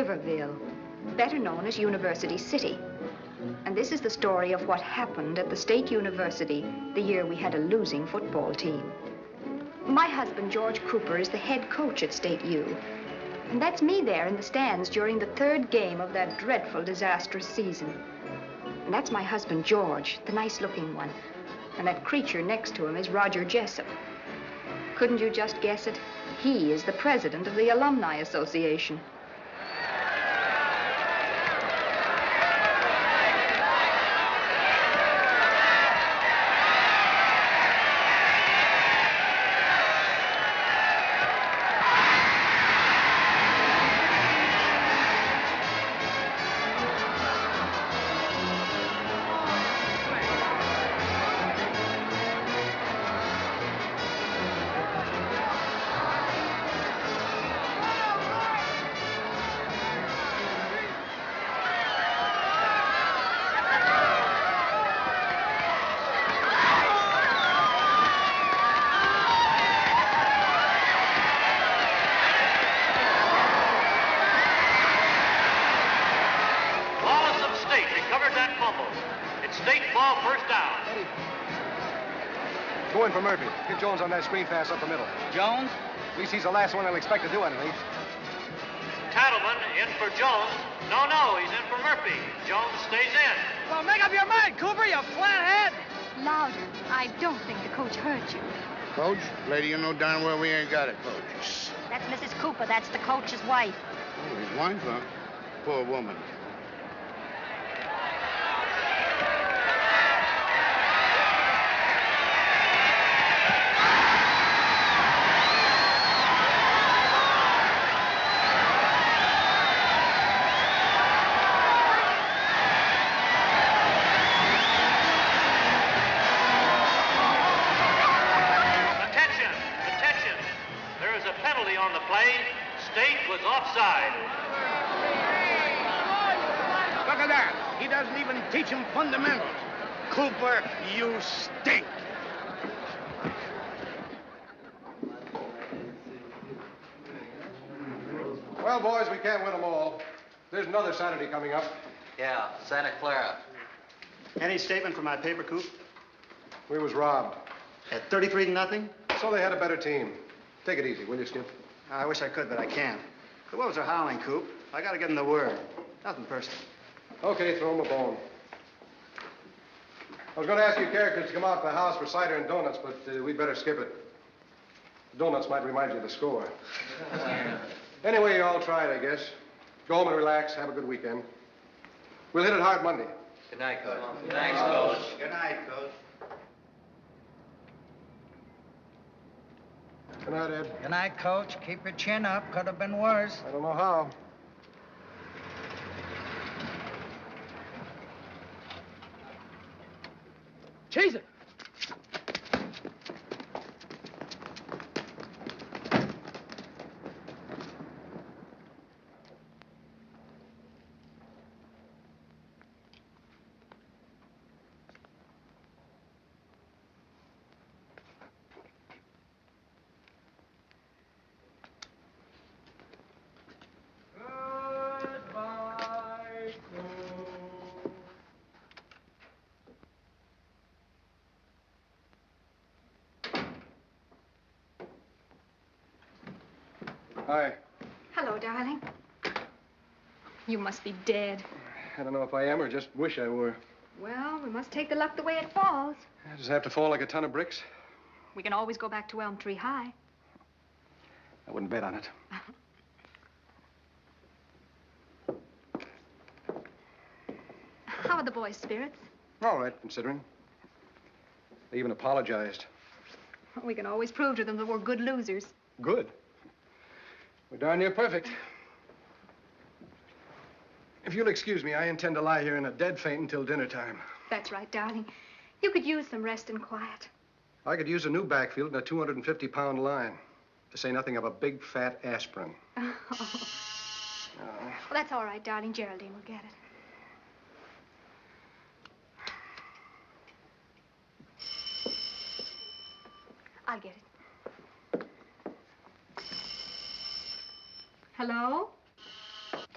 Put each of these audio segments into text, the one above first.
Riverville, better known as University City. And this is the story of what happened at the State University the year we had a losing football team. My husband, George Cooper, is the head coach at State U. And that's me there in the stands during the 3rd game of that dreadful, disastrous season. And that's my husband, George, the nice-looking one. And that creature next to him is Roger Jessup. Couldn't you just guess it? He is the president of the Alumni Association. For Murphy. Get Jones on that screen pass up the middle. Jones? At least he's the last one he'll expect to do anything. Tattleman in for Jones. No, he's in for Murphy. Jones stays in. Well, make up your mind, Cooper, you flathead. Louder. I don't think the coach heard you. Coach? Lady, you know darn well we ain't got a coach. That's Mrs. Cooper. That's the coach's wife. Oh, his wife, huh? Poor woman. Offside. Look at that. He doesn't even teach him fundamentals. Cooper, you stink. Well, boys, we can't win them all. There's another Saturday coming up. Yeah, Santa Clara. Any statement from my paper, Coop? We was robbed. At 33-0? So they had a better team. Take it easy, will you, Skip? I wish I could, but I can't. The wolves are howling, Coop. I gotta get them the word. Nothing personal. Okay, throw them a bone. I was going to ask you characters to come out to the house for cider and donuts, but we'd better skip it. The donuts might remind you of the score. Anyway, you all tried, I guess. Go home and relax. Have a good weekend. We'll hit it hard Monday. Good night, Coach. Thanks, Coach. Good night, Coach. Good night, Ed. Good night, Coach. Keep your chin up. Could have been worse. I don't know how. Chase it. Hi. Hello, darling. You must be dead. I don't know if I am or just wish I were. Well, we must take the luck the way it falls. I just have to fall like a ton of bricks. We can always go back to Elm Tree High. I wouldn't bet on it. How are the boys' spirits? All right, considering. They even apologized. We can always prove to them that we're good losers. Good. We're darn near perfect. If you'll excuse me, I intend to lie here in a dead faint until dinner time. That's right, darling. You could use some rest and quiet. I could use a new backfield and a 250-pound line, to say nothing of a big, fat aspirin. Oh. Well, that's all right, darling. Geraldine will get it. I'll get it. Hello?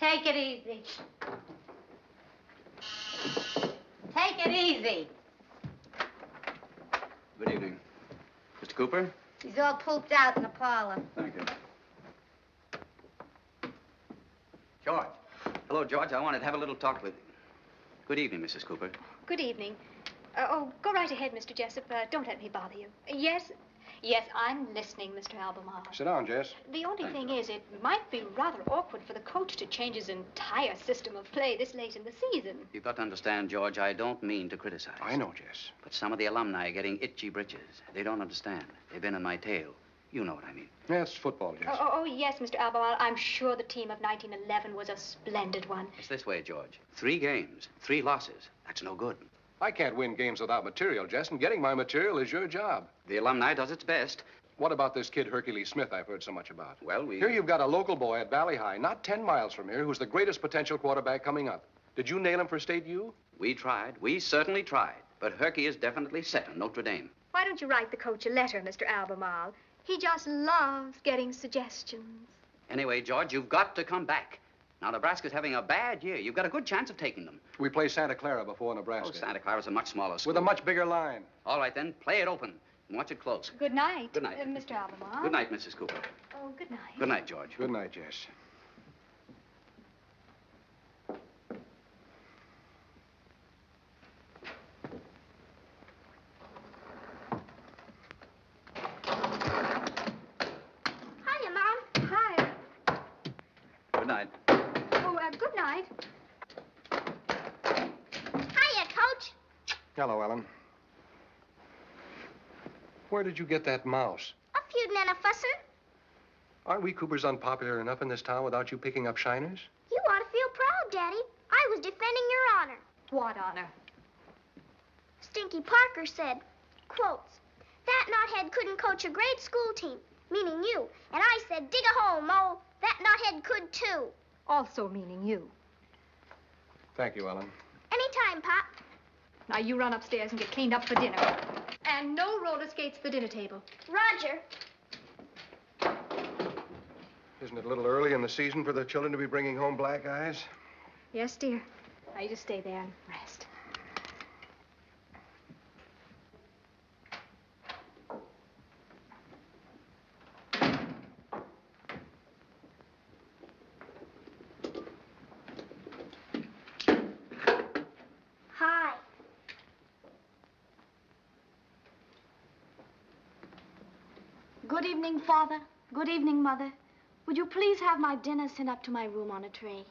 Take it easy. Take it easy. Good evening. Mr. Cooper? He's all pooped out in the parlor. Thank you. George. Hello, George. I wanted to have a little talk with you. Good evening, Mrs. Cooper. Good evening. Go right ahead, Mr. Jessup. Don't let me bother you. Yes, I'm listening, Mr. Albemarle. Sit down, Jess. The only thing is, it might be rather awkward for the coach to change his entire system of play this late in the season. You've got to understand, George, I don't mean to criticize. I know, Jess. But some of the alumni are getting itchy britches. They don't understand. They've been in my tail. You know what I mean. Yeah, it's football, Jess. Yes, Mr. Albemarle. I'm sure the team of 1911 was a splendid one. It's this way, George. 3 games, 3 losses. That's no good. I can't win games without material, Jess, and getting my material is your job. The alumni does its best. What about this kid Hercules Smith I've heard so much about? Well, Here you've got a local boy at Valley High, not 10 miles from here, who's the greatest potential quarterback coming up. Did you nail him for State U? We tried. We certainly tried. But Herky is definitely set on Notre Dame. Why don't you write the coach a letter, Mr. Albemarle? He just loves getting suggestions. Anyway, George, you've got to come back. Now, Nebraska's having a bad year. You've got a good chance of taking them. We play Santa Clara before Oh, Nebraska. Santa Clara's a much smaller school. With a much bigger line. All right, then. Play it open. And watch it close. Good night. Good night. Mr. Albemarle. Good night, Mrs. Cooper. Oh, good night. Good night, George. Good night, Jess. Hiya, Mom. Hi. Good night. Good night. Hiya, Coach. Hello, Ellen. Where did you get that mouse? A feudin' and a fussin'. Aren't we Coopers unpopular enough in this town without you picking up shiners? You ought to feel proud, Daddy. I was defending your honor. What honor? Stinky Parker said, quotes, that knothead couldn't coach a great school team, meaning you. And I said, dig a hole, Mo. That knothead could too. Also meaning you. Thank you, Ellen. Anytime, Pop. Now you run upstairs and get cleaned up for dinner. And no roller skates at the dinner table. Roger. Isn't it a little early in the season for the children to be bringing home black eyes? Yes, dear. Now you just stay there and rest. Hi. Good evening, Father. Good evening, Mother. Would you please have my dinner sent up to my room on a tray?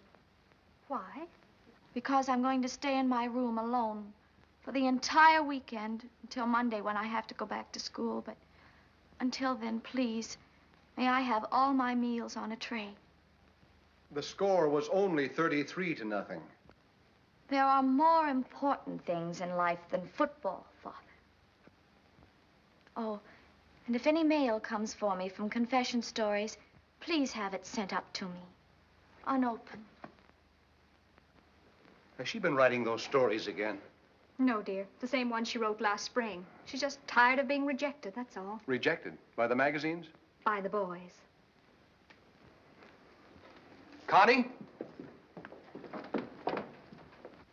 Why? Because I'm going to stay in my room alone for the entire weekend until Monday when I have to go back to school. But until then, please, may I have all my meals on a tray. The score was only 33-0. There are more important things in life than football, Father. Oh, and if any mail comes for me from Confession Stories, please have it sent up to me, unopened. Has she been writing those stories again? No, dear. The same one she wrote last spring. She's just tired of being rejected, that's all. Rejected? By the magazines? By the boys. Connie?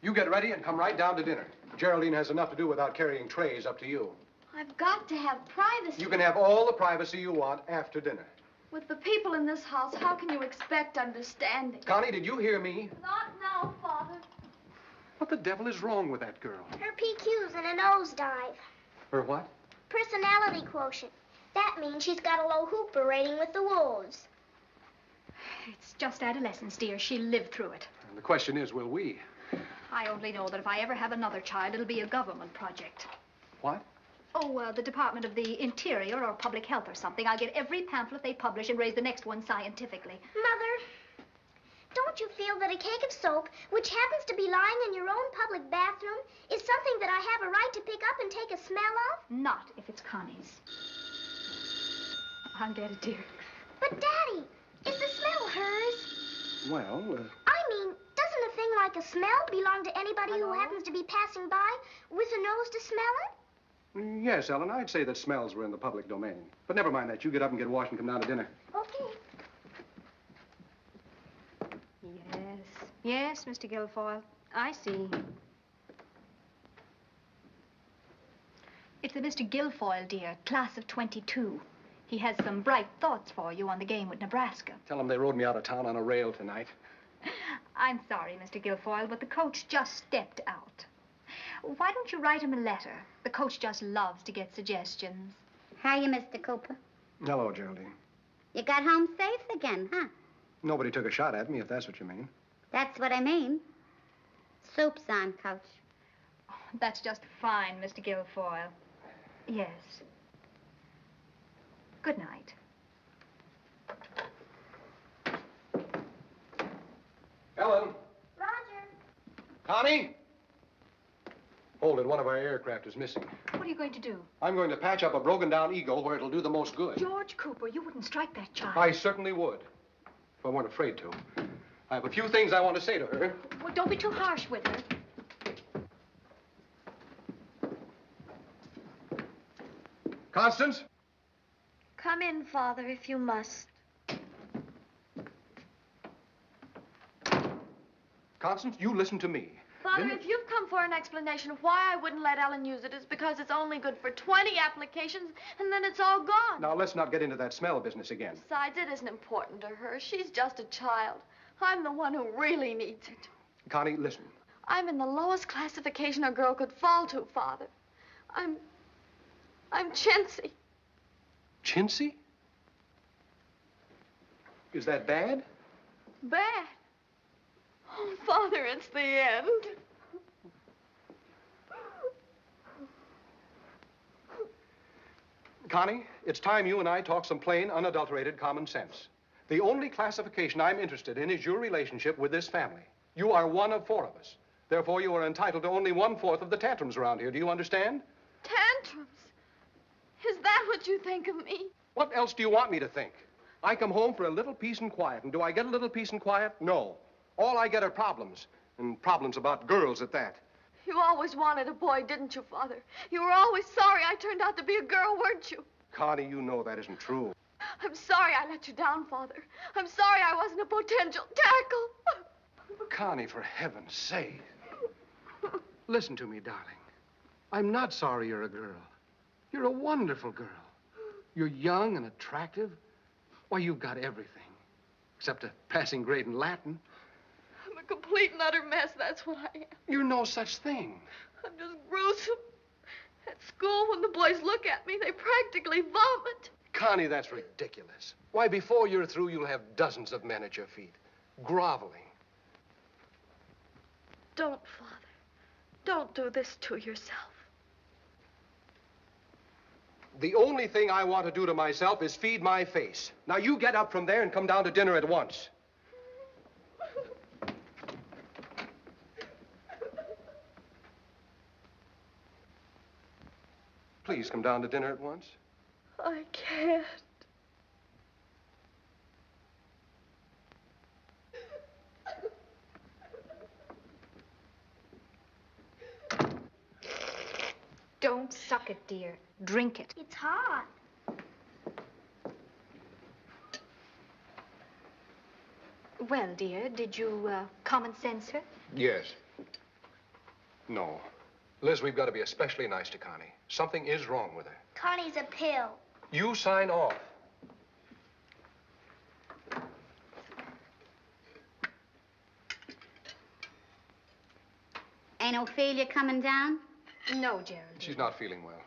You get ready and come right down to dinner. Geraldine has enough to do without carrying trays up to you. I've got to have privacy. You can have all the privacy you want after dinner. With the people in this house, how can you expect understanding? Connie, did you hear me? Not now, Father. What the devil is wrong with that girl? Her PQ's in a nosedive. Her what? Personality quotient. That means she's got a low Hooper rating with the woes. It's just adolescence, dear. She'll live through it. And the question is, will we? I only know that if I ever have another child, it'll be a government project. What? Oh, the Department of the Interior or Public Health or something. I'll get every pamphlet they publish and raise the next one scientifically. Mother, don't you feel that a cake of soap, which happens to be lying in your own public bathroom, is something that I have a right to pick up and take a smell of? Not if it's Connie's. I'll get it, dear. But, Daddy, is the smell hers? Well, I mean, doesn't a thing like a smell belong to anybody who happens to be passing by with a nose to smell it? yes, Ellen, I'd say that smells were in the public domain. But never mind that. You get up and get washed and come down to dinner. Okay. Yes. Yes, Mr. Guilfoyle. I see. It's the Mr. Guilfoyle, dear, class of 22. He has some bright thoughts for you on the game with Nebraska. Tell him they rode me out of town on a rail tonight. I'm sorry, Mr. Guilfoyle, but the coach just stepped out. Why don't you write him a letter? The coach just loves to get suggestions. Hiya, Mr. Cooper. Hello, Geraldine. You got home safe again, huh? Nobody took a shot at me, if that's what you mean. That's what I mean. Soup's on, Coach. Oh, that's just fine, Mr. Guilfoyle. Yes. Good night. Ellen. Roger. Connie? Hold it, one of our aircraft is missing. What are you going to do? I'm going to patch up a broken-down Eagle where it'll do the most good. George Cooper, you wouldn't strike that child. I certainly would, if I weren't afraid to. I have a few things I want to say to her. Well, don't be too harsh with her. Constance? Come in, Father, if you must. Constance, you listen to me. Father, if you've come for an explanation of why I wouldn't let Ellen use it, it's because it's only good for 20 applications, and then it's all gone. Now, let's not get into that smell business again. Besides, it isn't important to her. She's just a child. I'm the one who really needs it. Connie, listen. I'm in the lowest classification a girl could fall to, Father. I'm chintzy. Chintzy? Is that bad? Bad. Oh, Father, it's the end. Connie, it's time you and I talk some plain, unadulterated common sense. The only classification I'm interested in is your relationship with this family. You are one of 4 of us. Therefore, you are entitled to only 1/4 of the tantrums around here. Do you understand? Tantrums? Is that what you think of me? What else do you want me to think? I come home for a little peace and quiet, and do I get a little peace and quiet? No. All I get are problems, and problems about girls at that. You always wanted a boy, didn't you, Father? You were always sorry I turned out to be a girl, weren't you? Connie, you know that isn't true. I'm sorry I let you down, Father. I'm sorry I wasn't a potential tackle. Connie, for heaven's sake. Listen to me, darling. I'm not sorry you're a girl. You're a wonderful girl. You're young and attractive. Why, you've got everything, except a passing grade in Latin. I'm a complete and utter mess, that's what I am. You're no such thing. I'm just gruesome. At school, when the boys look at me, they practically vomit. Connie, that's ridiculous. Why, before you're through, you'll have dozens of men at your feet, groveling. Don't, Father. Don't do this to yourself. The only thing I want to do to myself is feed my face. Now, you get up from there and come down to dinner at once. Please come down to dinner at once. I can't. Don't suck it, dear. Drink it. It's hot. Well, dear, did you common sense her? Yes. No. Liz, we've got to be especially nice to Connie. Something is wrong with her. Connie's a pill. You sign off. Ain't Ophelia coming down? No, Geraldine. She's not feeling well.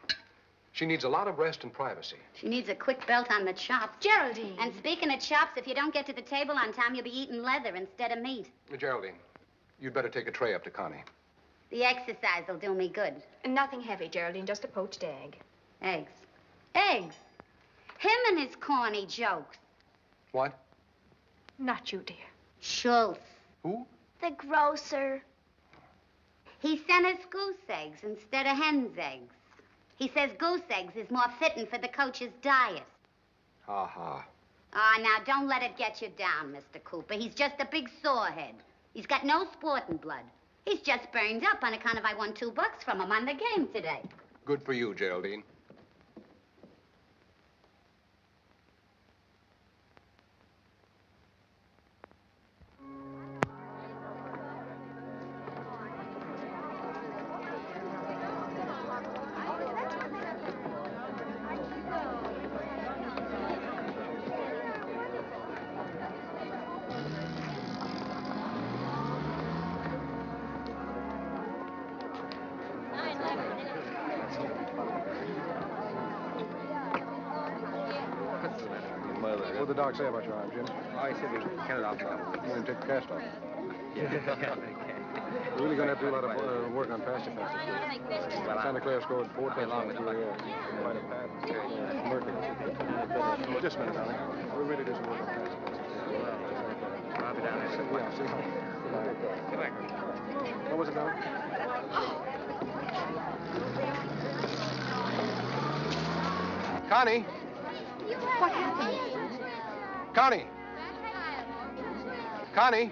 She needs a lot of rest and privacy. She needs a quick belt on the chops. Geraldine. And speaking of chops, if you don't get to the table on time, you'll be eating leather instead of meat. Geraldine, you'd better take a tray up to Connie. The exercise will do me good. Nothing heavy, Geraldine, just a poached egg. Eggs. Eggs. Him and his corny jokes. What? Not you, dear. Schultz. Who? The grocer. He sent us goose eggs instead of hen's eggs. He says goose eggs is more fitting for the coach's diet. Ha-ha. Oh, now, don't let it get you down, Mr. Cooper. He's just a big sorehead. He's got no sporting blood. He's just burned up on account of I won $2 from him on the game today. Good for you, Geraldine. What'd the doc say about your arm, Jim? Oh, he said we cut it off. You didn't take the cast off. We're really going to have to do a lot of work on faster passes. Santa Clara scored 4 touchdowns. Quite a pass. Murphy. Just a minute, darling. We'll really do some work on faster passes. I'll be down there. Yeah, see. Come back. What was it, darling? Connie! What happened? Connie! Connie!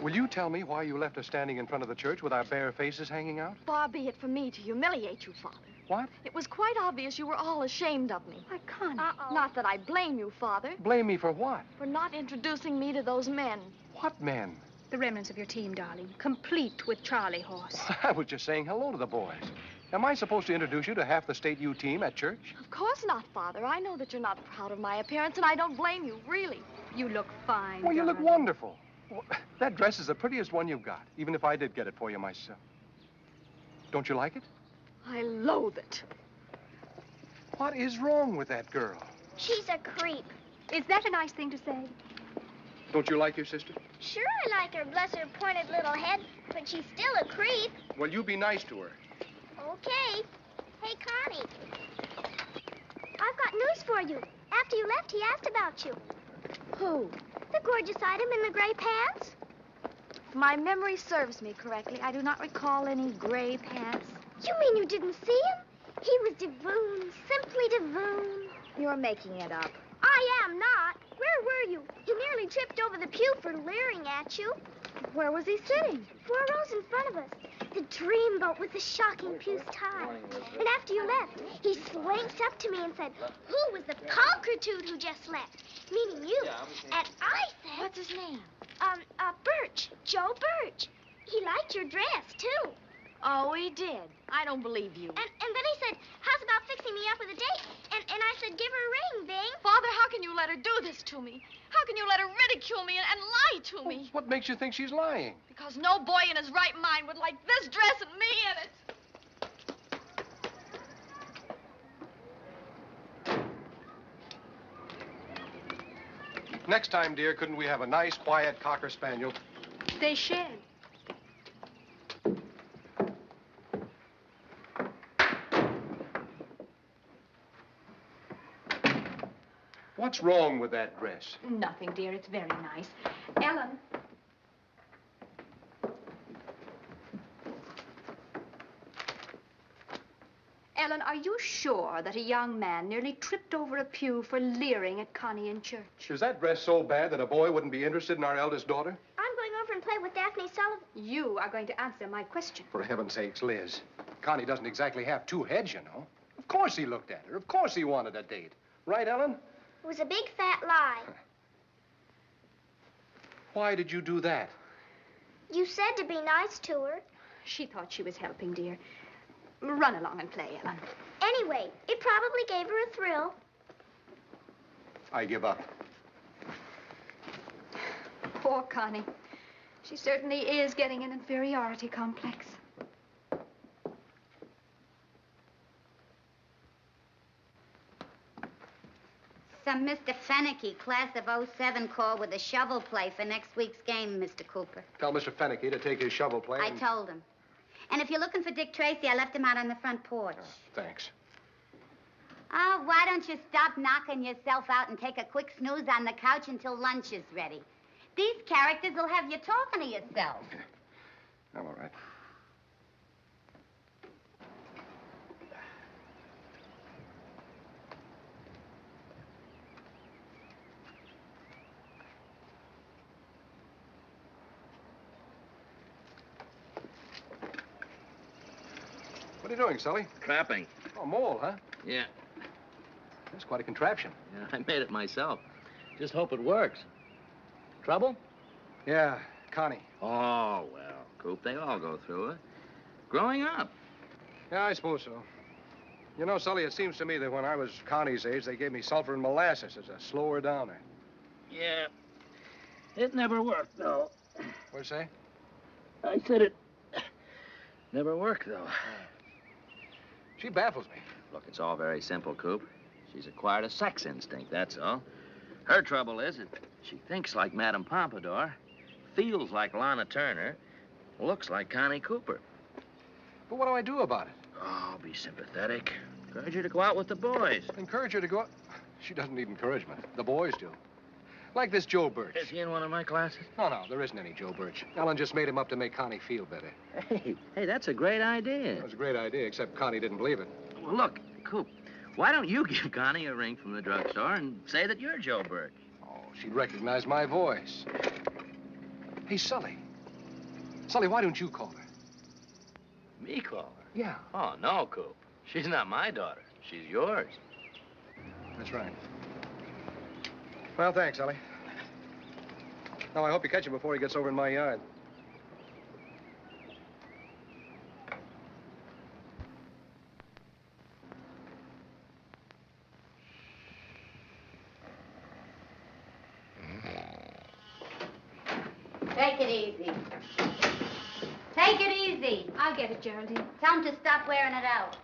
Will you tell me why you left us standing in front of the church with our bare faces hanging out? Far be it from me to humiliate you, Father. What? It was quite obvious you were all ashamed of me. Why, Connie. Not that I blame you, Father, Blame me for what? for not introducing me to those men. What men? The remnants of your team, darling. Complete with Charlie Horse. I was just saying hello to the boys. Am I supposed to introduce you to half the state U team at church? Of course not, Father. I know that you're not proud of my appearance, and I don't blame you, really. You look fine. Well, you look darling. wonderful. That dress is the prettiest one you've got, even if I did get it for you myself. Don't you like it? I loathe it. What is wrong with that girl? She's a creep. Is that a nice thing to say? Don't you like your sister? Sure, I like her, bless her pointed little head, but she's still a creep. Well, you be nice to her. Okay. Hey, Connie. I've got news for you. After you left, he asked about you. Who? The gorgeous item in the gray pants. If my memory serves me correctly, I do not recall any gray pants. You mean you didn't see him? He was divine, simply divine. You're making it up. I am not. Where were you? He nearly tripped over the pew for leering at you. Where was he sitting? 4 rows in front of us. The dreamboat with the shocking puce tie. And after you left, he slinked up to me and said, "Who was the pulchritude who just left?" Meaning you. And I said... What's his name? Birch. Joe Birch. He liked your dress, too. Oh, he did. I don't believe you. And then he said, "How's about fixing me up with a date?" And I said, "Give her a ring, Bing." Father, how can you let her do this to me? How can you let her ridicule me and lie to me? What makes you think she's lying? Because no boy in his right mind would like this dress and me in it. Next time, dear, couldn't we have a nice, quiet Cocker Spaniel? They shan't. What's wrong with that dress? Nothing, dear. It's very nice. Ellen. Ellen, are you sure that a young man nearly tripped over a pew for leering at Connie in church? Is that dress so bad that a boy wouldn't be interested in our eldest daughter? I'm going over and play with Daphne Sullivan. You are going to answer my question. For heaven's sakes, Liz. Connie doesn't exactly have 2 heads, you know. Of course he looked at her. Of course he wanted a date. Right, Ellen? It was a big fat lie. Why did you do that? You said to be nice to her. She thought she was helping, dear. Run along and play, Ellen. Anyway, it probably gave her a thrill. I give up. Poor Connie. She certainly is getting an inferiority complex. Some Mr. Fennicky, class of '07, called with a shovel play for next week's game, Mr. Cooper. Tell Mr. Fennicky to take his shovel play. I told him. And if you're looking for Dick Tracy, I left him out on the front porch. Oh, thanks. Oh, why don't you stop knocking yourself out and take a quick snooze on the couch until lunch is ready? These characters will have you talking to yourself. I'm all right. What are you doing, Sully? Trapping. Oh, mole, huh? Yeah. That's quite a contraption. Yeah, I made it myself. Just hope it works. Trouble? Yeah, Connie. Oh, well, Coop, they all go through it. Growing up. Yeah, I suppose so. You know, Sully, it seems to me that when I was Connie's age, they gave me sulfur and molasses as a slower downer. Yeah. It never worked, though. What'd you say? I said it never worked, though. She baffles me. Look, it's all very simple, Coop. She's acquired a sex instinct, that's all. Her trouble is that she thinks like Madame Pompadour, feels like Lana Turner, looks like Connie Cooper. But what do I do about it? Oh, be sympathetic. Encourage her to go out with the boys. Encourage her to go out? She doesn't need encouragement. The boys do. Like this Joe Birch. Is he in one of my classes? No, there isn't any Joe Birch. Ellen just made him up to make Connie feel better. Hey, that's a great idea. It was a great idea, except Connie didn't believe it. Well, look, Coop, why don't you give Connie a ring from the drugstore and say that you're Joe Birch? Oh, she'd recognize my voice. Hey, Sully. Sully, why don't you call her? Me call her? Yeah. Oh, no, Coop. She's not my daughter. She's yours. That's right. Well, thanks, Sully. Now, I hope you catch him before he gets over in my yard. Take it easy. Take it easy. I'll get it, Geraldine. Tell him to stop wearing it out.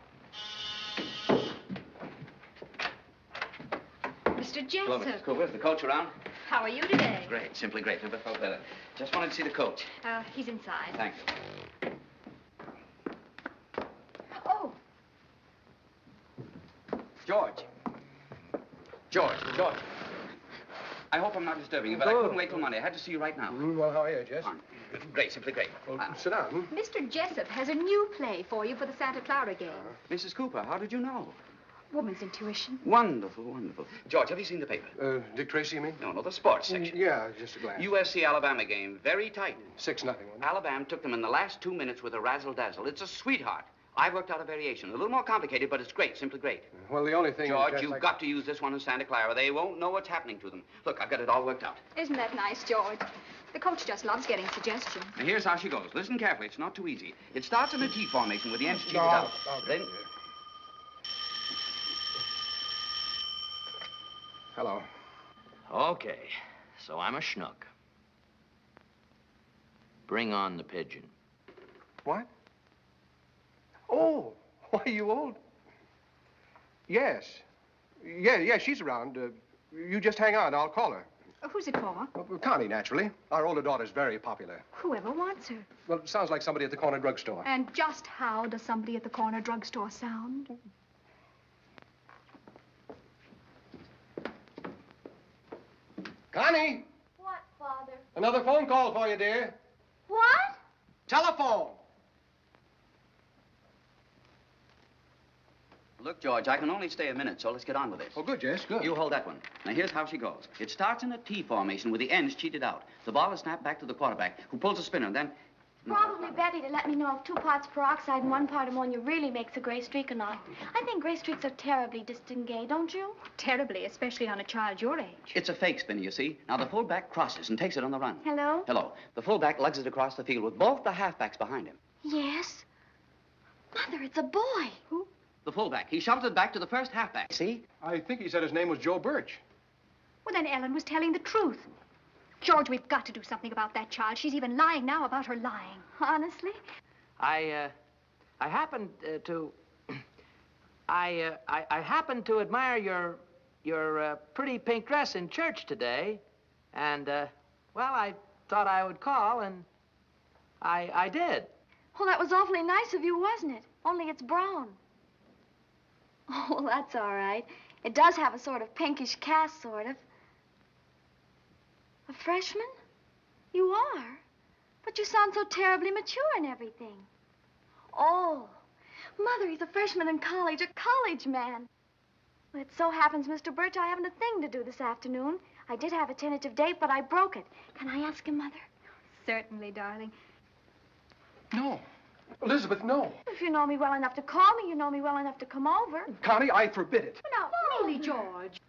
Mr. Jessup. Hello, Mrs. Cooper. Is the coach around? How are you today? Great, simply great. Never felt better. Just wanted to see the coach. He's inside. Thank you. Oh. George. George. I hope I'm not disturbing you, but I couldn't wait till Monday. I had to see you right now. Well, how are you, Jess? Fine. Great, simply great. Well, sit down. Mr. Jessup has a new play for you for the Santa Clara game. Mrs. Cooper, how did you know? Woman's intuition. Wonderful, wonderful. George, have you seen the paper? Dick Tracy, you mean? No, the sports section. Yeah, just a glance. USC-Alabama game. Very tight. 6-0, wasn't it? Alabama took them in the last 2 minutes with a razzle-dazzle. It's a sweetheart. I've worked out a variation. A little more complicated, but it's great, simply great. Well, the only thing George, is you've got to use this one in Santa Clara. They won't know what's happening to them. Look, I've got it all worked out. Isn't that nice, George? The coach just loves getting suggestions. Now, here's how she goes. Listen carefully. It's not too easy. It starts in a T formation with the ends cheated out. Then... Hello. Okay, so I'm a schnook. Bring on the pigeon. What? Oh, why, you old... Yes. Yeah, she's around. You just hang on. I'll call her. Who's it for? Well, Connie, naturally. Our older daughter's very popular. Whoever wants her. Well, it sounds like somebody at the corner drugstore. And just how does somebody at the corner drugstore sound? Connie! What, Father? Another phone call for you, dear. What? Telephone! Look, George, I can only stay a minute, so let's get on with this. Oh, good, Jess, good. You hold that one. Now, here's how she goes. It starts in a T formation with the ends cheated out. The ball is snapped back to the quarterback, who pulls a spinner, and then... Probably Betty to let me know if 2 parts peroxide and 1 part ammonia really makes a gray streak or not. I think gray streaks are terribly distingué, don't you? Terribly, especially on a child your age. It's a fake spinner, you see. Now, the fullback crosses and takes it on the run. Hello? Hello. The fullback lugs it across the field with both the halfbacks behind him. Yes. Mother, it's a boy. Who? The fullback. He shoves it back to the first halfback. See? I think he said his name was Joe Birch. Well, then Ellen was telling the truth. George, we've got to do something about that child. She's even lying now about her lying. Honestly? I happened to... I happened to admire your pretty pink dress in church today. And, well, I thought I would call, and I did. Well, that was awfully nice of you, wasn't it? Only it's brown. Oh, well, that's all right. It does have a sort of pinkish cast, sort of. A freshman? You are? But you sound so terribly mature and everything. Oh, Mother, he's a freshman in college, a college man. Well, it so happens, Mr. Birch, I haven't a thing to do this afternoon. I did have a tentative date, but I broke it. Can I ask him, Mother? Certainly, darling. No. Elizabeth, no. If you know me well enough to call me, you know me well enough to come over. Connie, I forbid it. Now, really, George.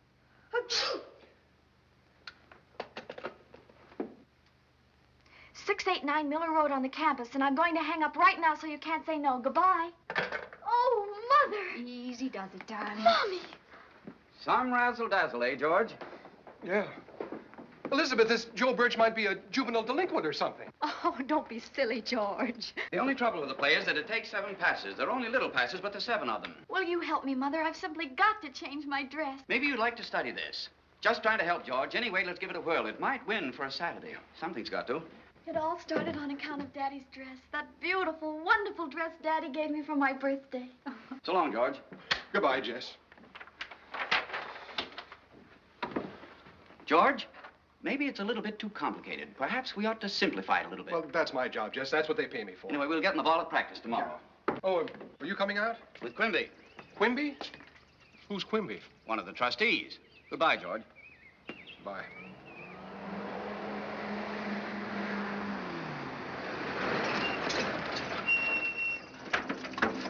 689 Miller Road on the campus, and I'm going to hang up right now so you can't say no. Goodbye. Oh, Mother. Easy does it, darling. Mommy. Some razzle-dazzle, eh, George? Yeah. Elizabeth, this Joe Birch might be a juvenile delinquent or something. Oh, don't be silly, George. The only trouble with the play is that it takes 7 passes. They're only little passes, but there's 7 of them. Will you help me, Mother? I've simply got to change my dress. Maybe you'd like to study this. Just trying to help George. Anyway, let's give it a whirl. It might win for a Saturday. Something's got to. It all started on account of Daddy's dress. That beautiful, wonderful dress Daddy gave me for my birthday. So long, George. Goodbye, Jess. George, maybe it's a little bit too complicated. Perhaps we ought to simplify it a little bit. Well, that's my job, Jess. That's what they pay me for. Anyway, we'll get in the ball at practice tomorrow. Oh, are you coming out? With Quimby. Quimby? Who's Quimby? One of the trustees. Goodbye, George. Bye.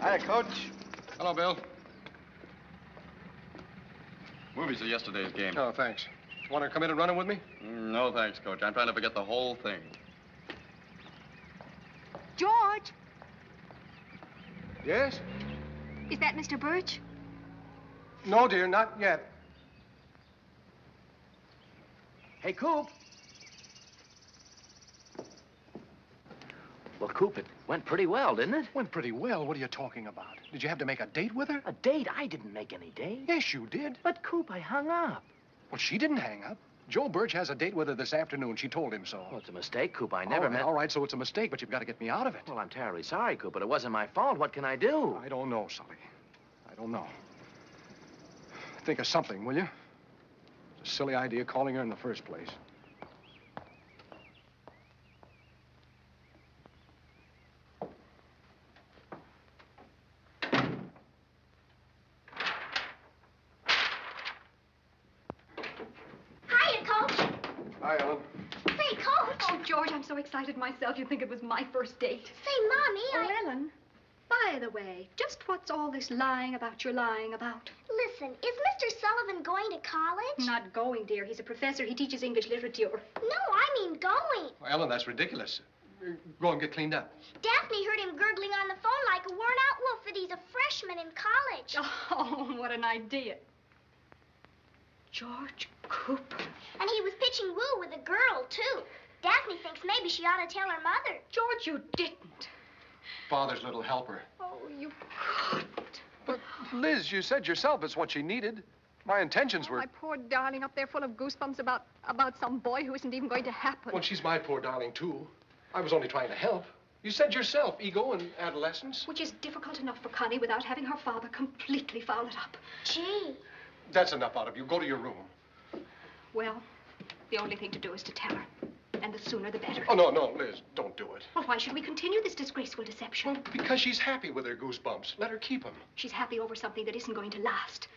Hiya, Coach. Hello, Bill. Movies are yesterday's game. Oh, thanks. Want to come in and run them with me? No, thanks, Coach. I'm trying to forget the whole thing. George, Yes? is that Mr. Birch? No, dear, not yet. Hey, Coop. Well, Coop, it went pretty well, didn't it? Went pretty well. What are you talking about? Did you have to make a date with her? A date? I didn't make any date. Yes, you did. But, Coop, I hung up. Well, she didn't hang up. Joe Birch has a date with her this afternoon. She told him so. Well, it's a mistake, Coop. I never meant... All right, so it's a mistake, but you've got to get me out of it. Well, I'm terribly sorry, Coop, but it wasn't my fault. What can I do? I don't know, Sully. I don't know. Think of something, will you? It's a silly idea calling her in the first place. Hiya, Coach. Hi, Ellen. Say, Coach. Oh, George, I'm so excited myself. You'd think it was my first date. Say, Mommy, Oh, Ellen, by the way, just what's all this lying about you're lying about? Listen, is Mr. Sullivan going to college? Not going, dear. He's a professor. He teaches English literature. No, I mean going. Well, Ellen, that's ridiculous. Go and get cleaned up. Daphne heard him gurgling on the phone like a worn-out wolf that he's a freshman in college. Oh, what an idea. George Cooper. And he was pitching woo with a girl, too. Daphne thinks maybe she ought to tell her mother. George, you didn't. Father's little helper. Oh, you couldn't. But, Liz, you said yourself it's what she needed. My intentions were... My poor darling up there full of goosebumps about some boy who isn't even going to happen. Well, she's my poor darling, too. I was only trying to help. You said yourself, ego and adolescence. Which is difficult enough for Connie without having her father completely foul it up. Gee. That's enough out of you. Go to your room. Well, the only thing to do is to tell her. And the sooner the better. Oh, no, Liz, don't do it. Well, why should we continue this disgraceful deception? Well, because she's happy with her goosebumps. Let her keep them. She's happy over something that isn't going to last.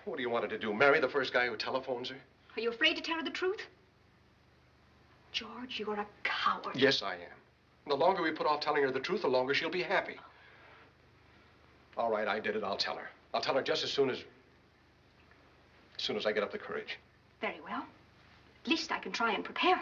What do you want her to do, marry the first guy who telephones her? Are you afraid to tell her the truth? George, you're a coward. Yes, I am. The longer we put off telling her the truth, the longer she'll be happy. All right, I did it. I'll tell her. I'll tell her just as soon as I get up the courage. Very well. At least I can try and prepare.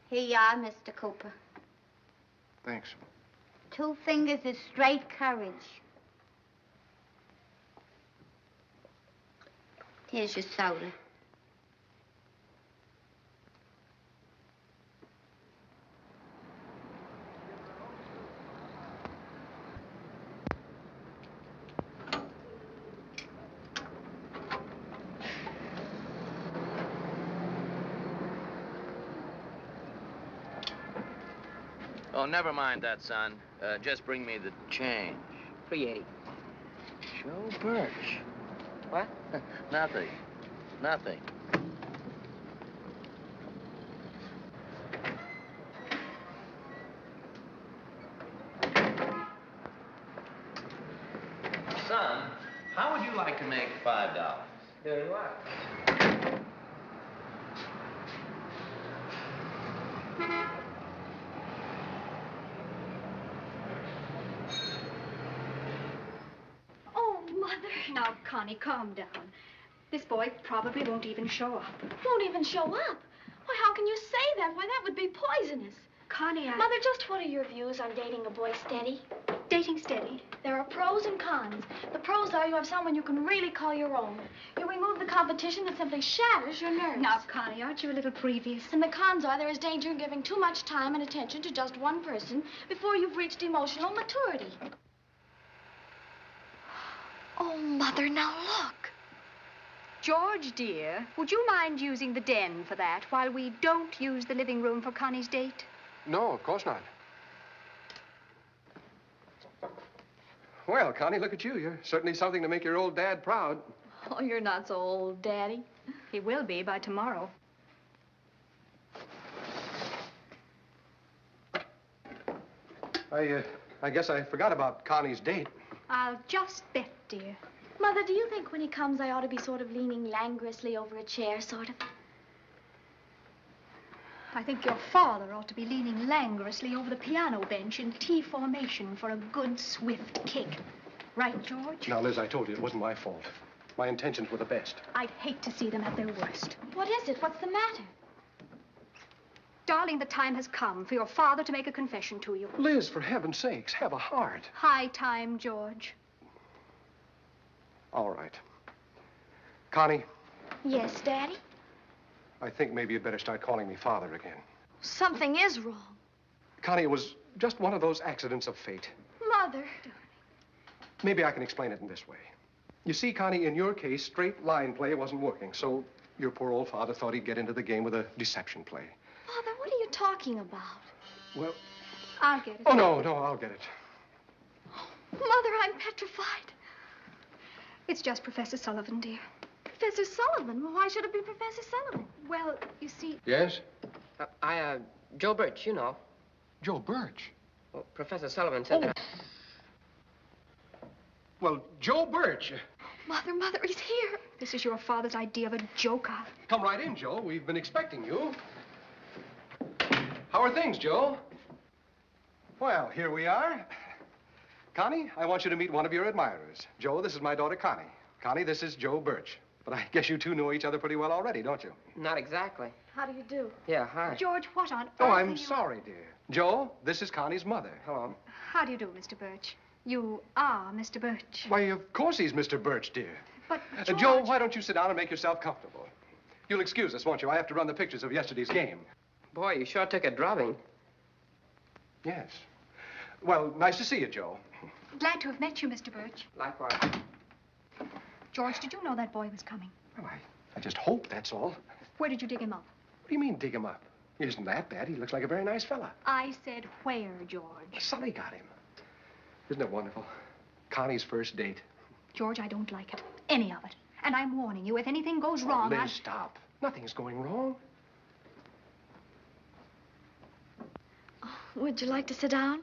Here you are, Mr. Cooper. Thanks. 2 fingers is straight courage. Here's your soda. Oh, never mind that, son. Just bring me the change. $3.80. Joe Birch. What? Nothing. Nothing. Son, how would you like to make $5? Doing what? Oh, Mother. Now, Connie, calm down. This boy probably won't even show up. Won't even show up. Why, how can you say that? Why, that would be poisonous. Connie, Mother, just what are your views on dating a boy steady? Dating steady? There are pros and cons. The pros are you have someone you can really call your own. You remove the competition that simply shatters your nerves. Now, Connie, aren't you a little previous? And the cons are there is danger in giving too much time and attention to just one person before you've reached emotional maturity. Oh, Mother, now look. George, dear, would you mind using the den for that while we don't use the living room for Connie's date? No, of course not. Well, Connie, look at you. You're certainly something to make your old dad proud. Oh, you're not so old, Daddy. He will be by tomorrow. I guess I forgot about Connie's date. I'll just bet, dear. Mother, do you think when he comes I ought to be sort of leaning languorously over a chair, sort of? I think your father ought to be leaning languorously over the piano bench in T formation for a good, swift kick. Right, George? Now, Liz, I told you it wasn't my fault. My intentions were the best. I'd hate to see them at their worst. What is it? What's the matter? Darling, the time has come for your father to make a confession to you. Liz, for heaven's sakes, have a heart. High time, George. All right. Connie, Yes, Daddy? I think maybe you'd better start calling me father again. Something is wrong. Connie, it was just one of those accidents of fate. Mother. Maybe I can explain it in this way. You see, Connie, in your case, straight line play wasn't working, so your poor old father thought he'd get into the game with a deception play. Father, what are you talking about? Well... I'll get it. Oh, no, I'll get it. Mother, I'm petrified. It's just Professor Sullivan, dear. Professor Sullivan? Well, why should it be Professor Sullivan? Well, you see... Yes? Joe Birch, you know. Joe Birch? Well, Professor Sullivan said that. Well, Joe Birch. Mother, he's here. This is your father's idea of a joker. Come right in, Joe. We've been expecting you. How are things, Joe? Well, here we are. Connie, I want you to meet one of your admirers. Joe, this is my daughter, Connie. Connie, this is Joe Birch. But I guess you two know each other pretty well already, don't you? Not exactly. How do you do? Yeah, hi. George, what on earth Oh, are I'm you... sorry, dear. Joe, this is Connie's mother. Hello. How do you do, Mr. Birch? You are Mr. Birch. Why, of course he's Mr. Birch, dear. But, George... Joe, why don't you sit down and make yourself comfortable? You'll excuse us, won't you? I have to run the pictures of yesterday's game. Boy, you sure took a drubbing. Yes. Well, nice to see you, Joe. Glad to have met you, Mr. Birch. Likewise. George, did you know that boy was coming? Well, I just hope, that's all. Where did you dig him up? What do you mean, dig him up? He isn't that bad. He looks like a very nice fella. I said where, George? Sully got him. Isn't it wonderful? Connie's first date. George, I don't like it. Any of it. And I'm warning you, if anything goes wrong, Liz, stop. Nothing's going wrong. Would you like to sit down?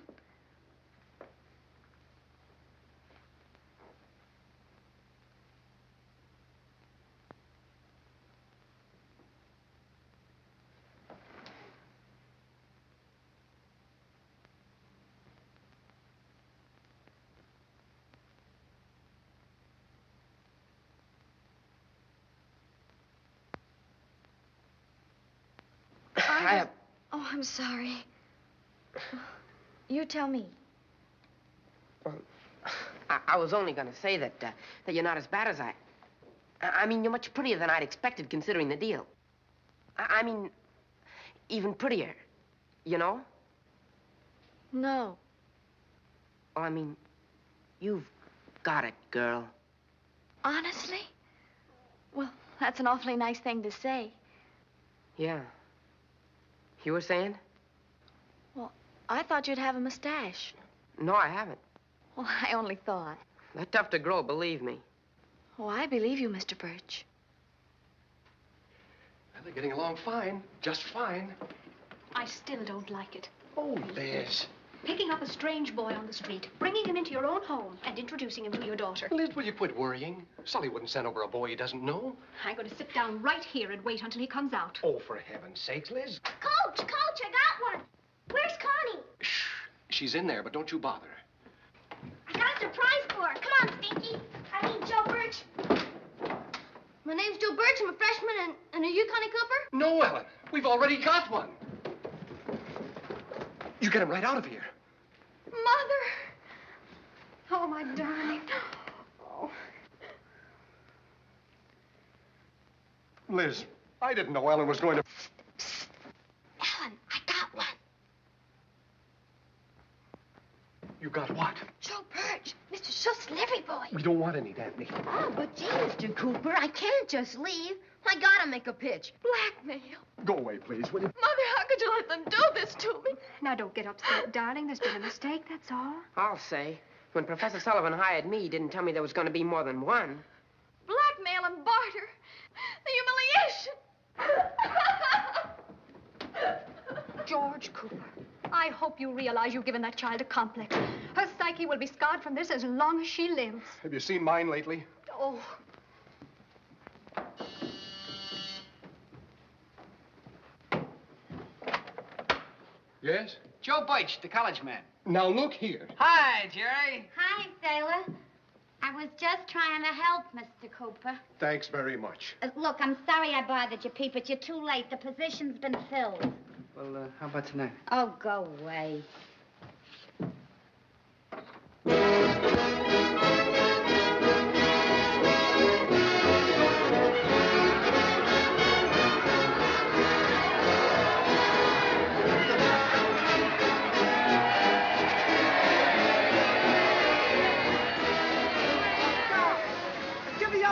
Oh, I'm sorry. You tell me. Well, I was only going to say that you're not as bad as I mean, you're much prettier than I'd expected, considering the deal. I mean, even prettier, you know? No. Oh, I mean, you've got it, girl. Honestly? Well, that's an awfully nice thing to say. Yeah. You were saying? Well, I thought you'd have a mustache. No, I haven't. Well, I only thought. They're tough to grow, believe me. Oh, I believe you, Mr. Birch. Well, they're getting along fine. Just fine. I still don't like it. Oh, Liz. Picking up a strange boy on the street, bringing him into your own home, and introducing him to your daughter. Liz, will you quit worrying? Sully wouldn't send over a boy he doesn't know. I'm going to sit down right here and wait until he comes out. Oh, for heaven's sakes, Liz. Coach, I got one. Where's Connie? Shh. She's in there, but don't you bother. I got a surprise for her. Come on, Stinky. I mean, Joe Birch. My name's Joe Birch. I'm a freshman, and are you Connie Cooper? No, Ellen. We've already got one. You get him right out of here. Mother! Oh, my darling. Oh. Liz, I didn't know Ellen was going to... Ellen, I got one. You got what? Joe Birch, Mr. Schuss, Livery Boy. We don't want any, Daphne. Oh, but gee, Mr. Cooper, I can't just leave. I gotta make a pitch. Blackmail. Go away, please, will you? Mother, how could you let them do this to me? Now, don't get upset, darling. There's been a mistake, that's all. I'll say. When Professor Sullivan hired me, he didn't tell me there was going to be more than one. Blackmail and barter. The humiliation. George Cooper, I hope you realize you've given that child a complex. Her psyche will be scarred from this as long as she lives. Have you seen mine lately? Oh. Yes? Joe Birch, the college man. Now, look here. Hi, Jerry. Hi, sailor. I was just trying to help, Mr. Cooper. Thanks very much. Look, I'm sorry I bothered you, Pete, but you're too late. The position's been filled. Well, how about tonight? Oh, go away.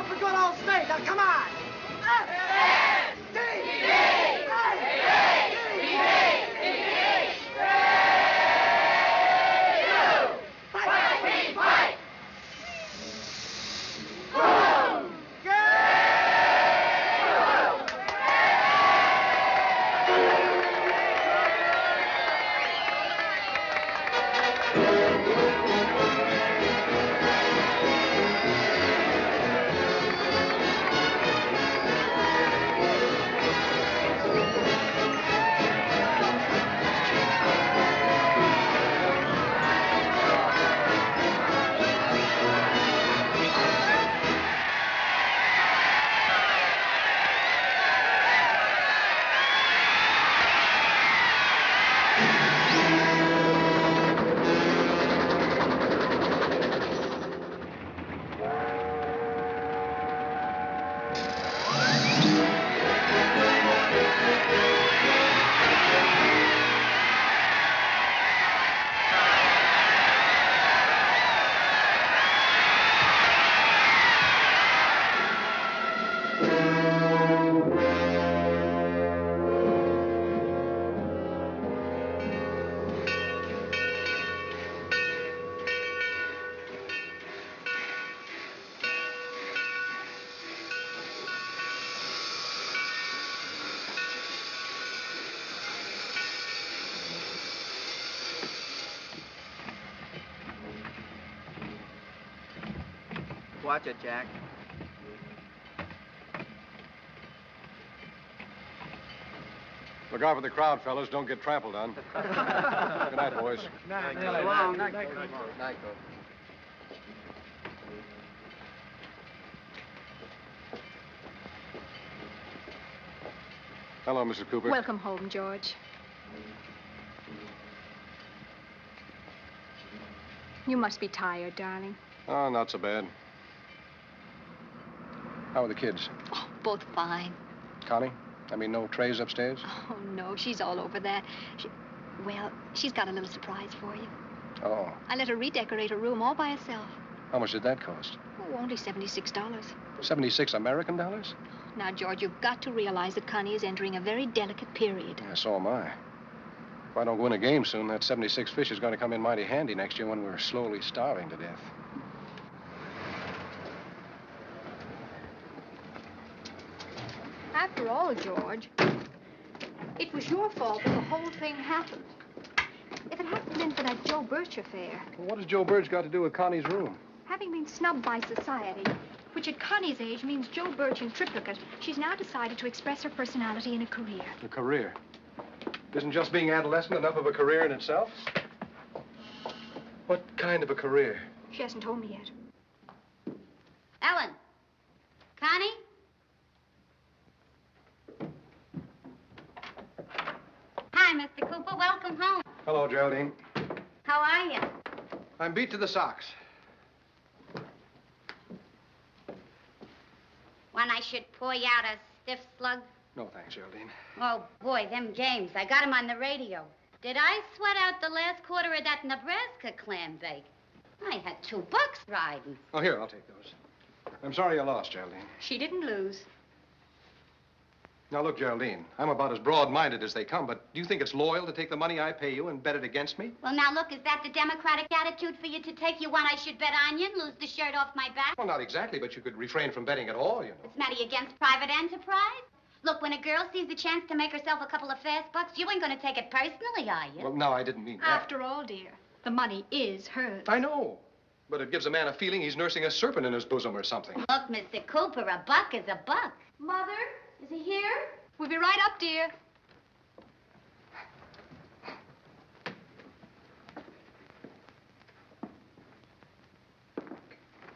For good old state. Now, come on. Watch it, Jack. Look out for the crowd, fellas. Don't get trampled on. Good night, boys. Night, Night, Coach. Hello, Mrs. Cooper. Welcome home, George. You must be tired, darling. Oh, not so bad. How are the kids? Oh, both fine. Connie? I mean, no trays upstairs? Oh, no, she's all over that. Well, she's got a little surprise for you. Oh. I let her redecorate her room all by herself. How much did that cost? Oh, only $76. 76 American dollars? Now, George, you've got to realize that Connie is entering a very delicate period. Yeah, so am I. If I don't win a game soon, that 76 fish is going to come in mighty handy next year when we're slowly starving to death. After all, George, it was your fault that the whole thing happened. If it hadn't been for that Joe Birch affair... Well, what has Joe Birch got to do with Connie's room? Having been snubbed by society, which at Connie's age means Joe Birch in triplicate, she's now decided to express her personality in a career. A career? Isn't just being adolescent enough of a career in itself? What kind of a career? She hasn't told me yet. welcome home. Hello, Geraldine. How are you? I'm beat to the socks. When I should pour you out a stiff slug? No, thanks, Geraldine. Oh, boy, them games. I got 'em on the radio. Did I sweat out the last quarter of that Nebraska clam bake? I had $2 riding. Oh, here, I'll take those. I'm sorry you lost, Geraldine. She didn't lose. Now, look, Geraldine, I'm about as broad-minded as they come, but do you think it's loyal to take the money I pay you and bet it against me? Well, now, look, is that the Democratic attitude for you to take? You want I should bet on you and lose the shirt off my back? Well, not exactly, but you could refrain from betting at all, you know. Is Matty against private enterprise? Look, when a girl sees a chance to make herself a couple of fast bucks, you ain't going to take it personally, are you? Well, no, I didn't mean that. After all, dear, the money is hers. I know, but it gives a man a feeling he's nursing a serpent in his bosom or something. Look, Mr. Cooper, a buck is a buck. Mother, is he here? We'll be right up, dear.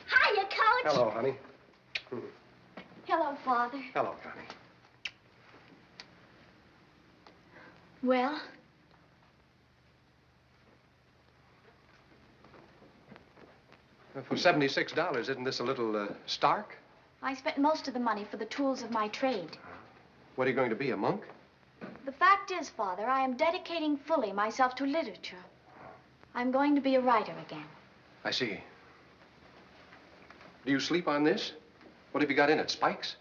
Hiya, Coach. Hello, honey. Hello, Father. Hello, Connie. Well? For $76, isn't this a little stark? I spent most of the money for the tools of my trade. What are you going to be, a monk? The fact is, Father, I am dedicating fully myself to literature. I'm going to be a writer again. I see. Do you sleep on this? What have you got in it, spikes?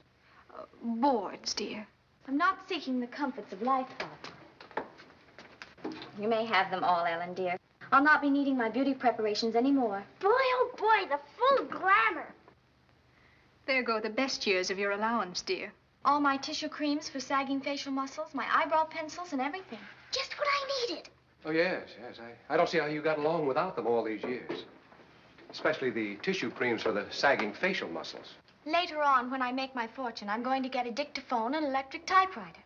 Boards, dear. I'm not seeking the comforts of life, Father. You may have them all, Ellen, dear. I'll not be needing my beauty preparations anymore. Boy, oh boy, the full glamour. There go the best years of your allowance, dear. All my tissue creams for sagging facial muscles, my eyebrow pencils, and everything. Just what I needed. Oh, yes. I don't see how you got along without them all these years. Especially the tissue creams for the sagging facial muscles. Later on, when I make my fortune, I'm going to get a dictaphone and electric typewriter.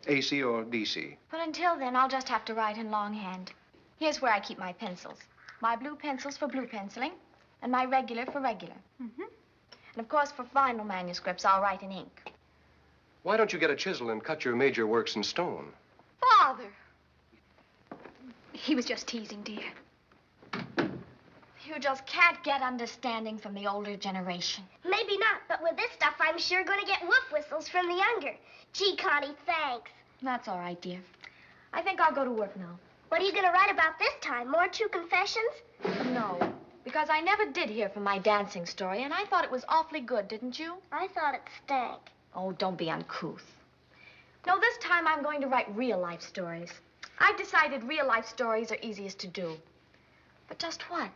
AC or DC? But until then, I'll just have to write in longhand. Here's where I keep my pencils. My blue pencils for blue penciling, and my regular for regular. Mm-hmm. And of course, for final manuscripts, I'll write in ink. Why don't you get a chisel and cut your major works in stone? Father! He was just teasing, dear. You just can't get understanding from the older generation. Maybe not, but with this stuff, I'm sure going to get woof whistles from the younger. Gee, Connie, thanks. That's all right, dear. I think I'll go to work now. What are you going to write about this time? More true confessions? No, because I never did hear from my dancing story, and I thought it was awfully good, didn't you? I thought it stank. Oh, don't be uncouth. No, this time I'm going to write real-life stories. I've decided real-life stories are easiest to do. But just what?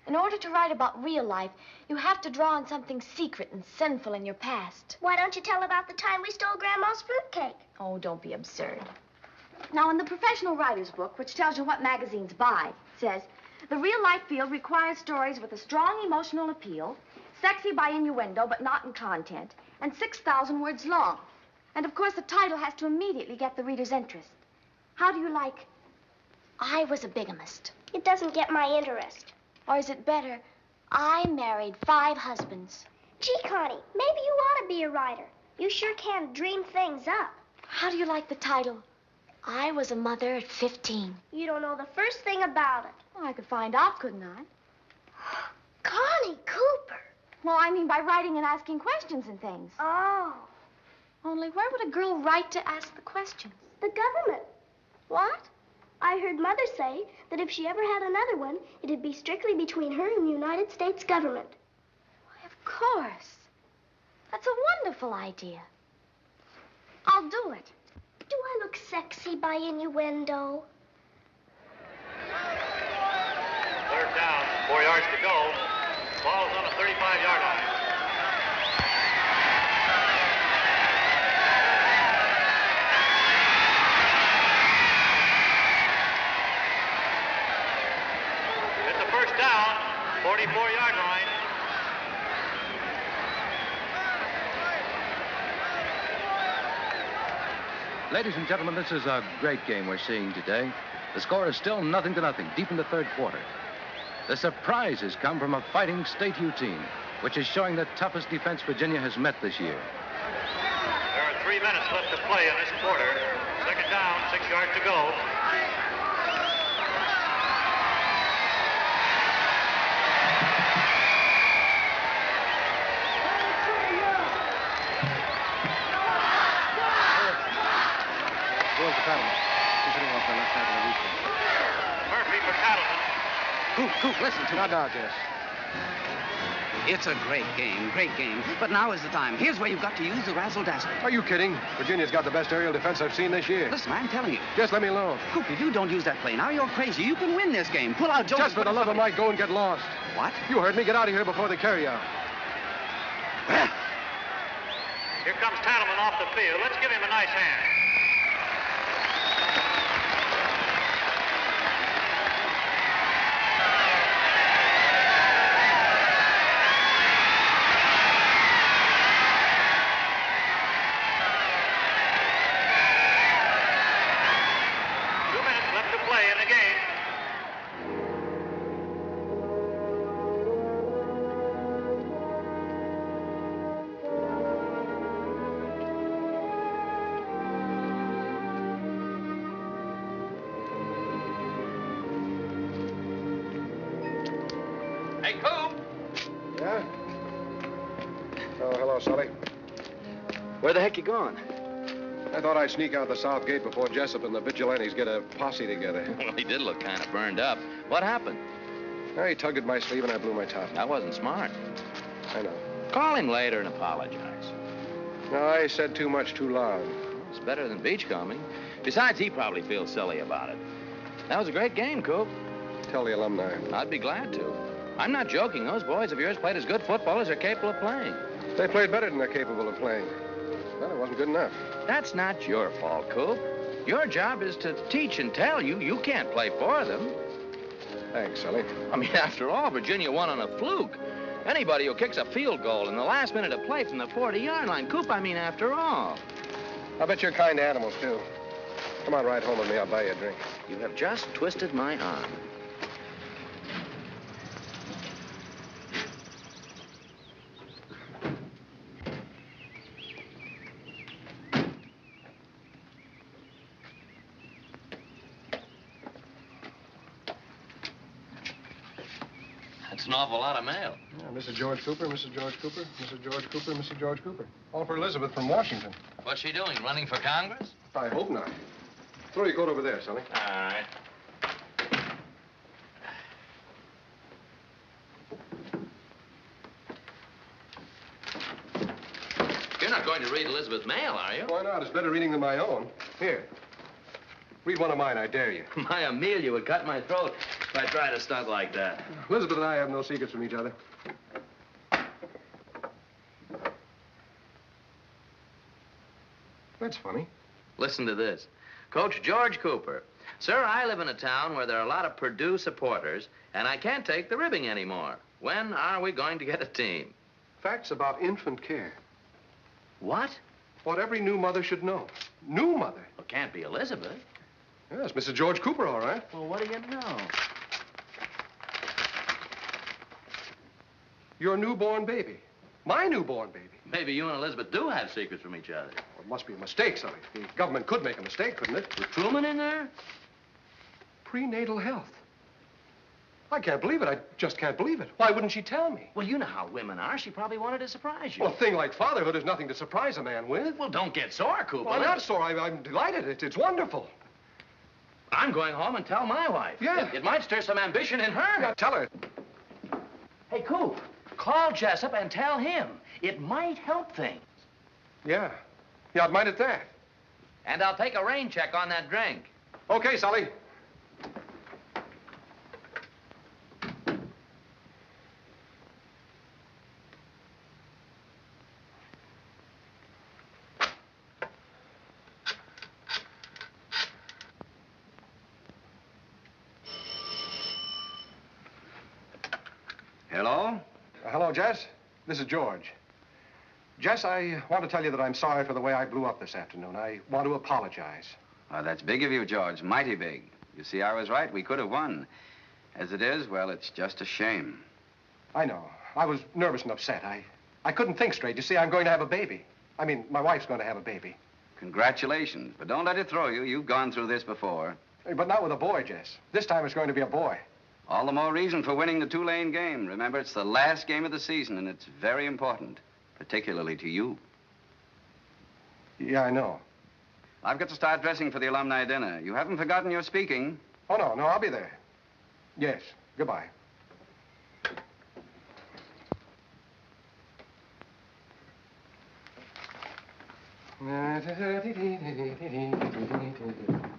In order to write about real life, you have to draw on something secret and sinful in your past. Why don't you tell about the time we stole Grandma's fruitcake? Oh, don't be absurd. Now, in the professional writer's book, which tells you what magazines buy, it says, the real-life field requires stories with a strong emotional appeal, sexy by innuendo but not in content, and 6,000 words long. And, of course, the title has to immediately get the reader's interest. How do you like, I was a bigamist? It doesn't get my interest. Or is it better, I married 5 husbands? Gee, Connie, maybe you ought to be a writer. You sure can dream things up. How do you like the title? I was a mother at 15. You don't know the first thing about it. Well, I could find out, couldn't I? Connie Cooper. Well, I mean by writing and asking questions and things. Oh. Only where would a girl write to ask the questions? The government. What? I heard Mother say that if she ever had another one, it'd be strictly between her and the United States government. Why, of course. That's a wonderful idea. I'll do it. Do I look sexy by innuendo? 3rd down, 4 yards to go. Ball's on the 35-yard line. It's a 1st down, 44-yard line. Ladies and gentlemen, this is a great game we're seeing today. The score is still 0-0, deep in the 3rd quarter. The surprises come from a fighting State U team, which is showing the toughest defense Virginia has met this year. There are 3 minutes left to play in this quarter. 2nd down, 6 yards to go. Cattleman. He's hitting off the left tackle of Eastern. Murphy for Cattleman. Coop, listen to me. Now, Jess. It's a great game. But now is the time. Here's where you've got to use the razzle-dazzle. Are you kidding? Virginia's got the best aerial defense I've seen this year. Listen, I'm telling you. Just let me alone. Coop, if you don't use that play now, you're crazy. You can win this game. Pull out Jones. Just for the love of Mike, go and get lost. What? You heard me. Get out of here before they carry you out. Here comes Cattleman off the field. Let's give him a nice hand. Hey, Coop! Yeah? Oh, hello, Sully. Where the heck you going? I thought I'd sneak out the south gate before Jessup and the vigilantes get a posse together. Well, he did look kind of burned up. What happened? He tugged at my sleeve and I blew my top. That wasn't smart. I know. Call him later and apologize. No, I said too much too loud. Well, it's better than beachcombing. Besides, he probably feels silly about it. That was a great game, Coop. Tell the alumni. I'd be glad to. I'm not joking. Those boys of yours played as good football as they're capable of playing. They played better than they're capable of playing. Well, it wasn't good enough. That's not your fault, Coop. Your job is to teach and tell you. You can't play for them. Thanks, Sully. I mean, after all, Virginia won on a fluke. Anybody who kicks a field goal in the last minute of play from the 40-yard line, Coop, I mean, after all. I bet you're kind to animals, too. Come on, ride home with me. I'll buy you a drink. You have just twisted my arm. That's an awful lot of mail. Yeah, Mrs. George Cooper, Mrs. George Cooper, Mrs. George Cooper, Mrs. George Cooper. All for Elizabeth from Washington. What's she doing, running for Congress? I hope not. Throw your coat over there, Sully. All right. You're not going to read Elizabeth's mail, are you? Why not? It's better reading than my own. Here. Read one of mine, I dare you. My Amelia would cut my throat if I tried a stunt like that. Elizabeth and I have no secrets from each other. That's funny. Listen to this. Coach George Cooper. Sir, I live in a town where there are a lot of Purdue supporters, and I can't take the ribbing anymore. When are we going to get a team? Facts about infant care. What? What every new mother should know. New mother? Well, can't be Elizabeth. Yes, Mrs. George Cooper, all right. Well, what do you know? Your newborn baby. My newborn baby. Maybe you and Elizabeth do have secrets from each other. Well, it must be a mistake, Sully. The government could make a mistake, couldn't it? Was Truman in there? Prenatal health. I can't believe it. I just can't believe it. Why wouldn't she tell me? Well, you know how women are. She probably wanted to surprise you. Well, a thing like fatherhood is nothing to surprise a man with. Well, don't get sore, Cooper. Well, I'm not sore. I'm delighted. It's wonderful. I'm going home and tell my wife. Yeah. It might stir some ambition in her. Yeah, tell her. Hey, Coop, call Jessup and tell him. It might help things. Yeah. Yeah, it might at that. And I'll take a rain check on that drink. Okay, Sully. Hello? Hello, Jess. This is George. Jess, I want to tell you that I'm sorry for the way I blew up this afternoon. I want to apologize. Oh, that's big of you, George. Mighty big. You see, I was right. We could have won. As it is, well, it's just a shame. I know. I was nervous and upset. I couldn't think straight. You see, I'm going to have a baby. I mean, my wife's going to have a baby. Congratulations. But don't let it throw you. You've gone through this before. But not with a boy, Jess. This time it's going to be a boy. All the more reason for winning the Tulane game. Remember, it's the last game of the season, and it's very important, particularly to you. Yeah, I know. I've got to start dressing for the alumni dinner. You haven't forgotten your speaking. Oh, no, I'll be there. Yes. Goodbye.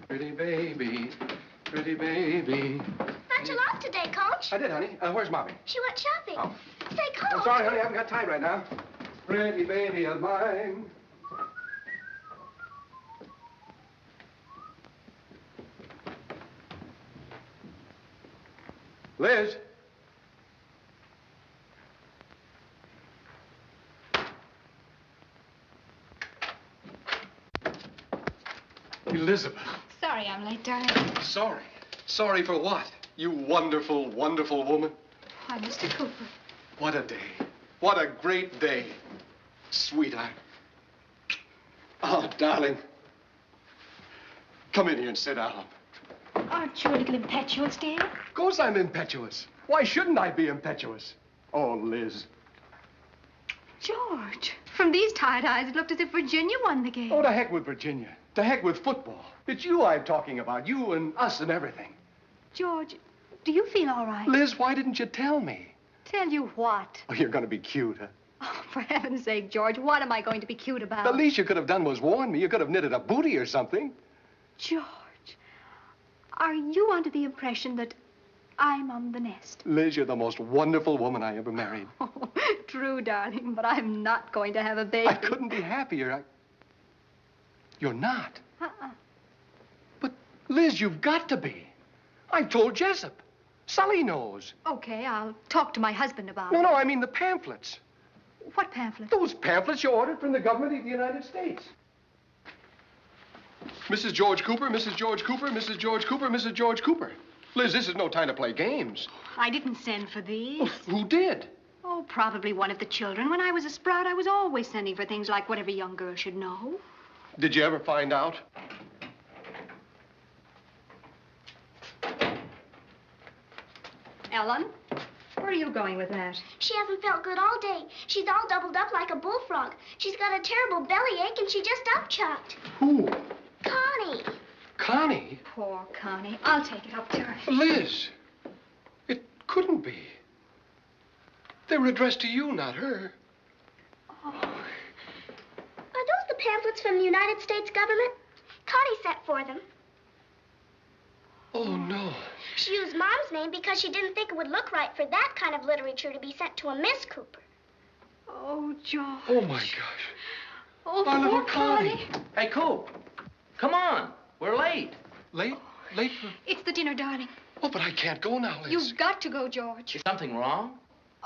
Pretty baby, pretty baby. Thought you lost today, Coach. I did, honey. Where's Mommy? She went shopping. Oh. Say, Coach. I'm sorry, honey. I haven't got time right now. Pretty baby of mine. Liz. Elizabeth. Sorry I'm late, darling. Sorry. Sorry for what? You wonderful, wonderful woman. Why, Mr. Cooper. What a day. What a great day. Sweetheart. Oh, darling. Come in here and sit down. Aren't you a little impetuous, dear? Of course I'm impetuous. Why shouldn't I be impetuous? Oh, Liz. George, from these tired eyes, it looked as if Virginia won the game. Oh, to heck with Virginia. To heck with football. It's you I'm talking about. You and us and everything. George, do you feel all right? Liz, why didn't you tell me? Tell you what? Oh, you're going to be cute, huh? Oh, for heaven's sake, George, what am I going to be cute about? The least you could have done was warn me. You could have knitted a booty or something. George, are you under the impression that I'm on the nest? Liz, you're the most wonderful woman I ever married. Oh, true, darling, but I'm not going to have a baby. I couldn't be happier. You're not. But, Liz, you've got to be. I've told Jessup. Sully knows. Okay, I'll talk to my husband about it. No, I mean the pamphlets. What pamphlets? Those pamphlets you ordered from the government of the United States. Mrs. George Cooper, Mrs. George Cooper, Mrs. George Cooper, Mrs. George Cooper. Liz, this is no time to play games. I didn't send for these. Who did? Oh, probably one of the children. When I was a sprout, I was always sending for things like what every young girl should know. Did you ever find out? Ellen, where are you going with that? She hasn't felt good all day. She's all doubled up like a bullfrog. She's got a terrible bellyache and she just upchucked. Who? Connie. Connie? Poor Connie. I'll take it up to her. Liz, it couldn't be. They were addressed to you, not her. Are those the pamphlets from the United States government? Connie sent for them. Oh, no. She used Mom's name because she didn't think it would look right for that kind of literature to be sent to a Miss Cooper. Oh, George. Oh, my gosh. Oh, Our little poor Connie. Hey, Coop, come on. We're late. Late? Late for... It's the dinner, darling. Oh, but I can't go now, Liz. You've got to go, George. Is something wrong?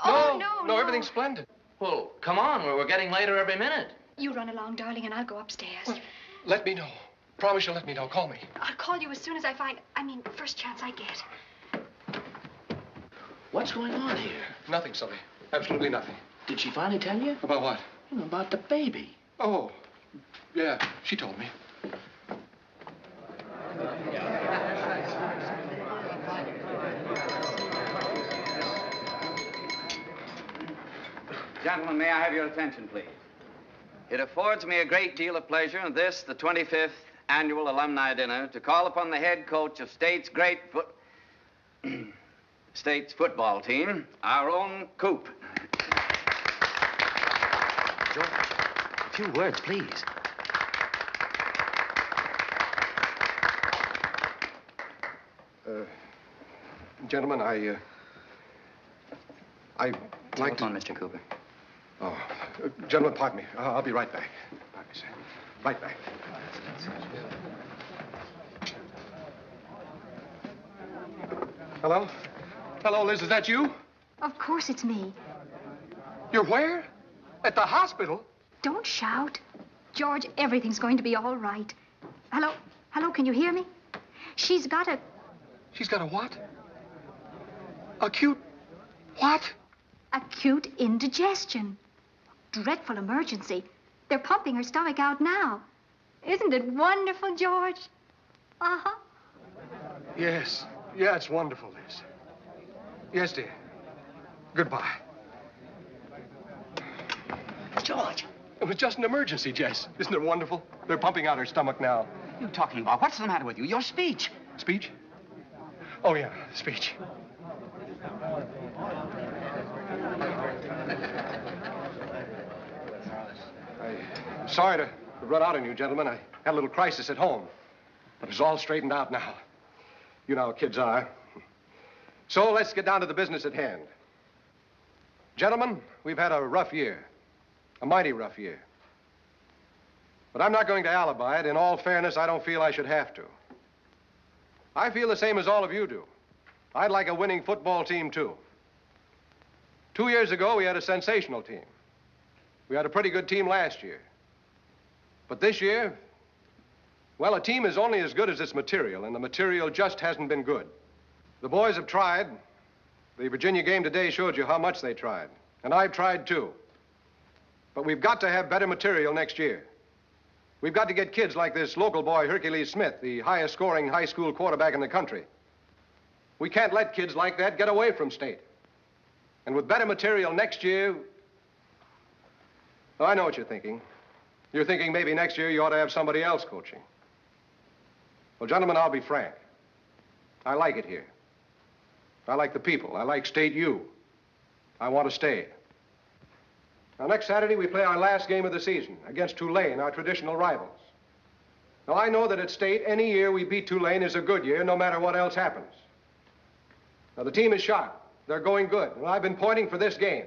Oh, No, everything's splendid. Well, come on. We're getting later every minute. You run along, darling, and I'll go upstairs. Well, let me know. Promise you'll let me know. Call me. I'll call you as soon as I find... first chance I get. What's going on here? Nothing, Sully. Absolutely nothing. Did she finally tell you? About what? About the baby. Oh, yeah, she told me. Gentlemen, may I have your attention, please? It affords me a great deal of pleasure in this, the 25th annual alumni dinner, to call upon the head coach of State's great State's football team, our own Coop. George, a few words, please. Gentlemen, I'd like to... Telephone, Mr. Cooper. Oh, gentlemen, pardon me. I'll be right back. Pardon me, sir. Right back. Hello? Hello, Liz, is that you? Of course it's me. You're where? At the hospital? Don't shout. George, everything's going to be all right. Hello? Hello, can you hear me? She's got a... She's got a what? Acute... what? Acute indigestion. Dreadful emergency. They're pumping her stomach out now. Isn't it wonderful, George? Uh-huh. Yes. Yeah, it's wonderful, Liz. Yes, dear. Goodbye. George. It was just an emergency, Jess. Isn't it wonderful? They're pumping out her stomach now. What are you talking about? What's the matter with you? Your speech. Speech? Oh, yeah, speech. I'm sorry to run out on you, gentlemen. I had a little crisis at home. But it's all straightened out now. You know how kids are. So let's get down to the business at hand. Gentlemen, we've had a rough year. A mighty rough year. But I'm not going to alibi it. In all fairness, I don't feel I should have to. I feel the same as all of you do. I'd like a winning football team, too. 2 years ago, we had a sensational team. We had a pretty good team last year. But this year, well, a team is only as good as its material, and the material just hasn't been good. The boys have tried. The Virginia game today showed you how much they tried. And I've tried, too. But we've got to have better material next year. We've got to get kids like this local boy, Hercules Smith, the highest scoring high school quarterback in the country. We can't let kids like that get away from state. And with better material next year... Oh, I know what you're thinking. You're thinking maybe next year you ought to have somebody else coaching. Well, gentlemen, I'll be frank. I like it here. I like the people. I like State U. I want to stay. Now, next Saturday, we play our last game of the season against Tulane, our traditional rivals. Now, I know that at State, any year we beat Tulane is a good year, no matter what else happens. Now, the team is sharp. They're going good. And I've been pointing for this game.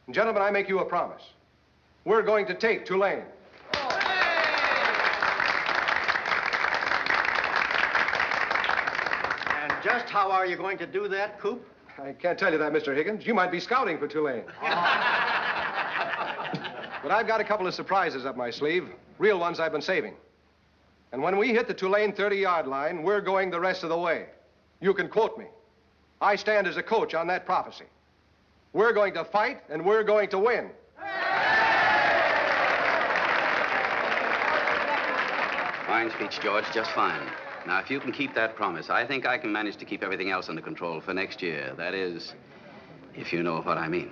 And, gentlemen, I make you a promise. We're going to take Tulane. And just how are you going to do that, Coop? I can't tell you that, Mr. Higgins. You might be scouting for Tulane. But I've got a couple of surprises up my sleeve, real ones I've been saving. And when we hit the Tulane 30-yard line, we're going the rest of the way. You can quote me. I stand as a coach on that prophecy. We're going to fight, and we're going to win. Fine speech, George, just fine. Now, if you can keep that promise, I think I can manage to keep everything else under control for next year. That is, if you know what I mean.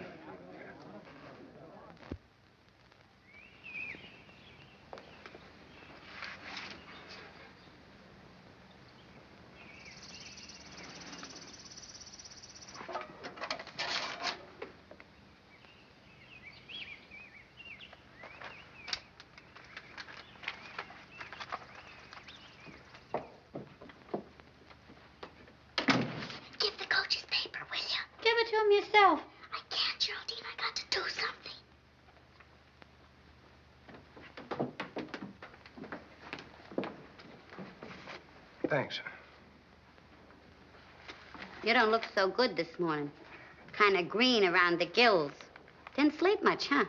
Yourself. I can't, Geraldine. I got to do something. Thanks. You don't look so good this morning. Kind of green around the gills. Didn't sleep much, huh?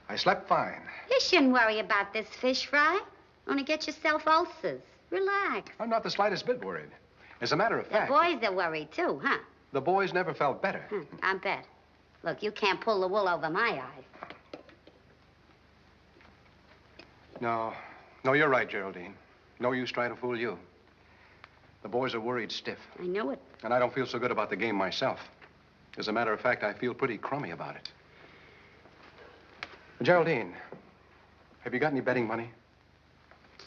I slept fine. You shouldn't worry about this fish fry. Only get yourself ulcers. Relax. I'm not the slightest bit worried. As a matter of fact... The boys are worried, too, huh? The boys never felt better. I bet. Look, you can't pull the wool over my eyes. No, you're right, Geraldine. No use trying to fool you. The boys are worried stiff. I know it. And I don't feel so good about the game myself. As a matter of fact, I feel pretty crummy about it. Geraldine, have you got any betting money?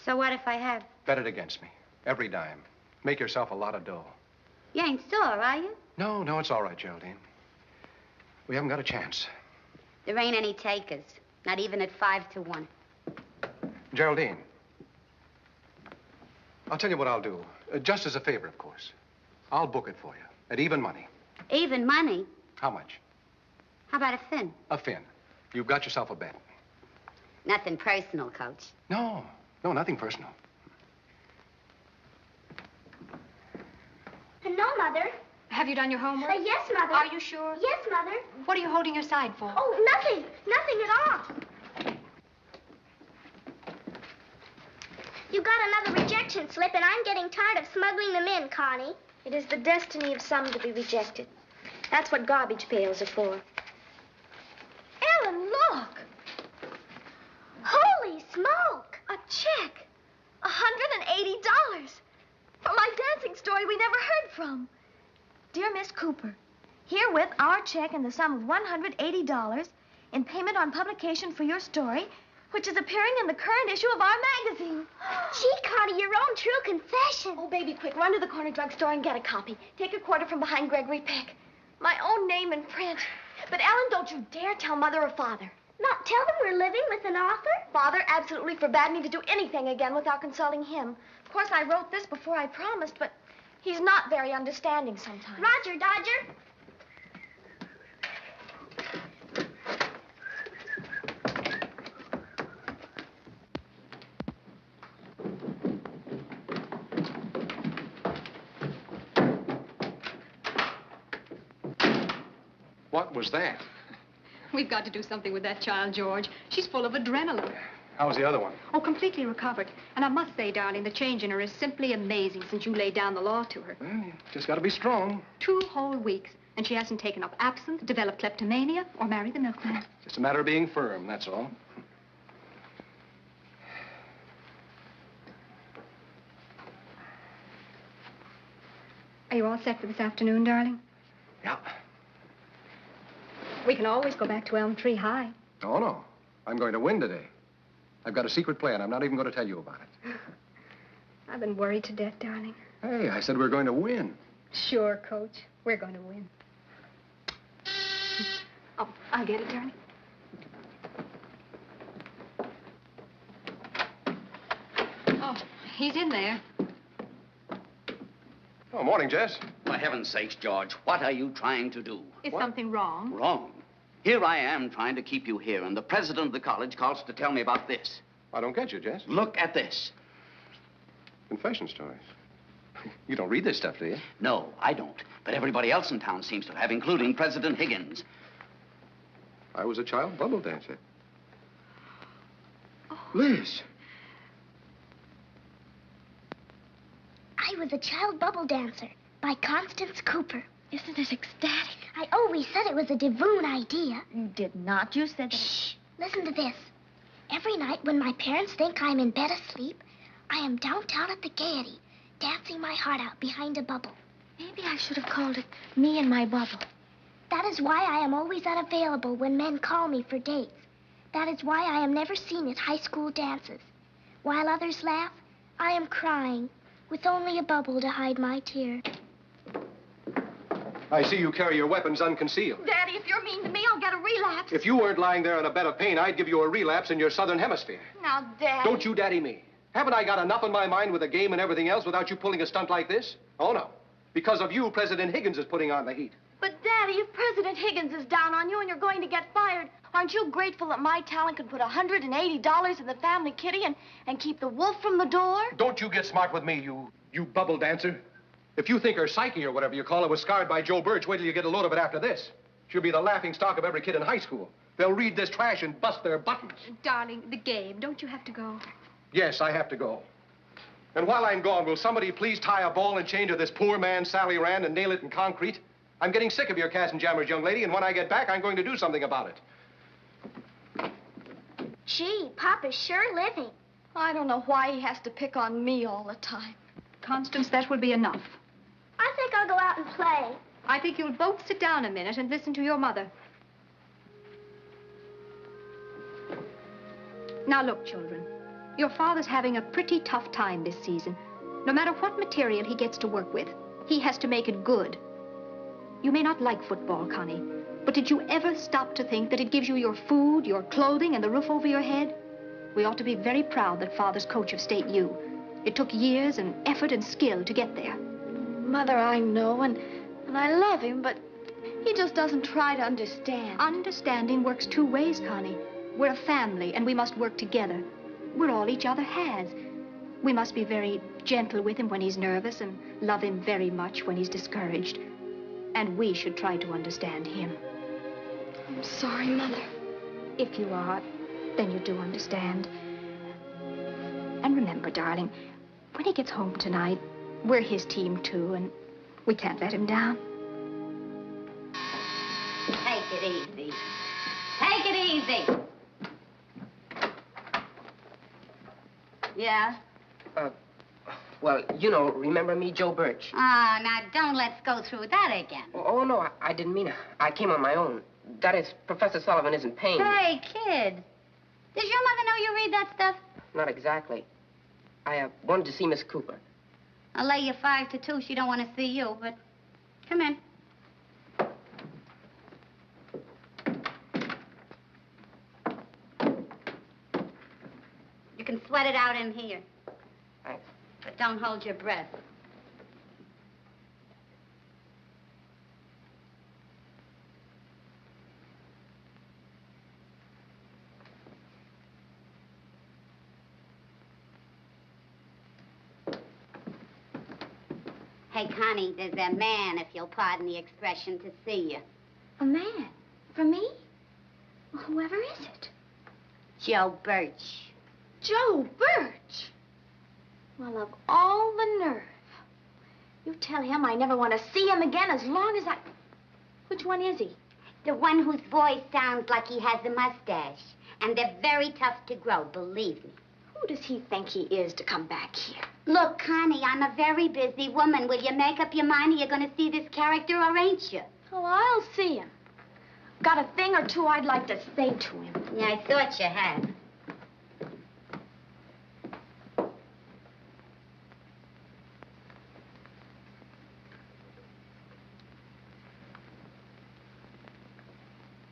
So what if I have? Bet it against me. Every dime. Make yourself a lot of dough. You ain't sore, are you? No, it's all right, Geraldine. We haven't got a chance. There ain't any takers. Not even at 5 to 1. Geraldine, I'll tell you what I'll do. Just as a favor, of course. I'll book it for you at even money. Even money? How much? How about a fin? A fin. You've got yourself a bet. Nothing personal, Coach. No, nothing personal. No, Mother. Have you done your homework? Yes, Mother. Are you sure? Yes, Mother. What are you holding your side for? Oh, nothing. Nothing at all. You got another rejection slip, and I'm getting tired of smuggling them in, Connie. It is the destiny of some to be rejected. That's what garbage pails are for. Ellen, look. Holy smoke. A check. $180. For my dancing story we never heard from. Dear Miss Cooper, herewith our check in the sum of $180 in payment on publication for your story, which is appearing in the current issue of our magazine. Gee, Connie, your own true confession. Oh, baby, quick, run to the corner drugstore and get a copy. Take a quarter from behind Gregory Peck. My own name in print. But, Ellen, don't you dare tell Mother or Father. Not tell them we're living with an author? Father absolutely forbade me to do anything again without consulting him. Of course, I wrote this before I promised, but he's not very understanding sometimes. Roger, Dodger. What was that? We've got to do something with that child, George. She's full of adrenaline. How's the other one? Oh, completely recovered. And I must say, darling, the change in her is simply amazing since you laid down the law to her. Well, you just got to be strong. 2 whole weeks, and she hasn't taken up absinthe, developed kleptomania, or married the milkman. Just a matter of being firm, that's all. Are you all set for this afternoon, darling? Yeah. We can always go back to Elm Tree High. Oh, no. I'm going to win today. I've got a secret plan. I'm not even going to tell you about it. I've been worried to death, darling. Hey, I said we're going to win. Sure, Coach. We're going to win. Oh, I'll get it, darling. Oh, he's in there. Oh, morning, Jess. For heaven's sakes, George, what are you trying to do? Is something wrong? Wrong. Here I am trying to keep you here, and the president of the college calls to tell me about this. I don't get you, Jess. Look at this. Confession stories. You don't read this stuff, do you? No, I don't. But everybody else in town seems to have, including President Higgins. I was a child bubble dancer. Oh. Liz. I Was a Child Bubble Dancer by Constance Cooper. Isn't it ecstatic? I always said it was a Devon idea. You did not. You said that. Shh. Listen to this. Every night when my parents think I'm in bed asleep, I am downtown at the Gaiety, dancing my heart out behind a bubble. Maybe I should have called it Me and My Bubble. That is why I am always unavailable when men call me for dates. That is why I am never seen at high school dances. While others laugh, I am crying, with only a bubble to hide my tear. I see you carry your weapons unconcealed. Daddy, if you're mean to me, I'll get a relapse. If you weren't lying there in a bed of pain, I'd give you a relapse in your southern hemisphere. Now, Daddy. Don't you daddy me. Haven't I got enough in my mind with the game and everything else without you pulling a stunt like this? Oh, no. Because of you, President Higgins is putting on the heat. But, Daddy, if President Higgins is down on you and you're going to get fired, aren't you grateful that my talent could put $180 in the family kitty and keep the wolf from the door? Don't you get smart with me, you bubble dancer. If you think her psyche or whatever you call it was scarred by Joe Birch, wait till you get a load of it after this. She'll be the laughing stock of every kid in high school. They'll read this trash and bust their buttons. Darling, the game. Don't you have to go? Yes, I have to go. And while I'm gone, will somebody please tie a ball and chain to this poor man, Sally Rand, and nail it in concrete? I'm getting sick of your cats and jammers, young lady, and when I get back, I'm going to do something about it. Gee, Papa's sure living. I don't know why he has to pick on me all the time. Constance, that will be enough. I think I'll go out and play. I think you'll both sit down a minute and listen to your mother. Now, look, children. Your father's having a pretty tough time this season. No matter what material he gets to work with, he has to make it good. You may not like football, Connie, but did you ever stop to think that it gives you your food, your clothing, and the roof over your head? We ought to be very proud that Father's coach of State U. It took years and effort and skill to get there. Mother, I know, and I love him, but he just doesn't try to understand. Understanding works 2 ways, Connie. We're a family, and we must work together. We're all each other has. We must be very gentle with him when he's nervous and love him very much when he's discouraged. And we should try to understand him. I'm sorry, Mother. If you are, then you do understand. And remember, darling, when he gets home tonight, we're his team, too, and we can't let him down. Take it easy. Take it easy. Yeah? Well, you know, remember me, Joe Birch? Ah, now don't let's go through that again. Oh, no, I didn't mean it. I came on my own. That is, Professor Sullivan isn't paying me. Hey, kid. Does your mother know you read that stuff? Not exactly. I wanted to see Miss Cooper. I'll lay you 5 to 2. She don't want to see you, but come in. You can sweat it out in here. Thanks. But don't hold your breath. Hey, Connie, there's a man, if you'll pardon the expression, to see you. A man? For me? Well, whoever is it? Joe Birch. Joe Birch? Well, of all the nerve. You tell him I never want to see him again as long as I... Which one is he? The one whose voice sounds like he has a mustache. And they're very tough to grow, believe me. Who does he think he is to come back here? Look, Connie, I'm a very busy woman. Will you make up your mind you're going to see this character, or ain't you? Oh, I'll see him. Got a thing or two I'd like to say to him. Yeah, I thought you had.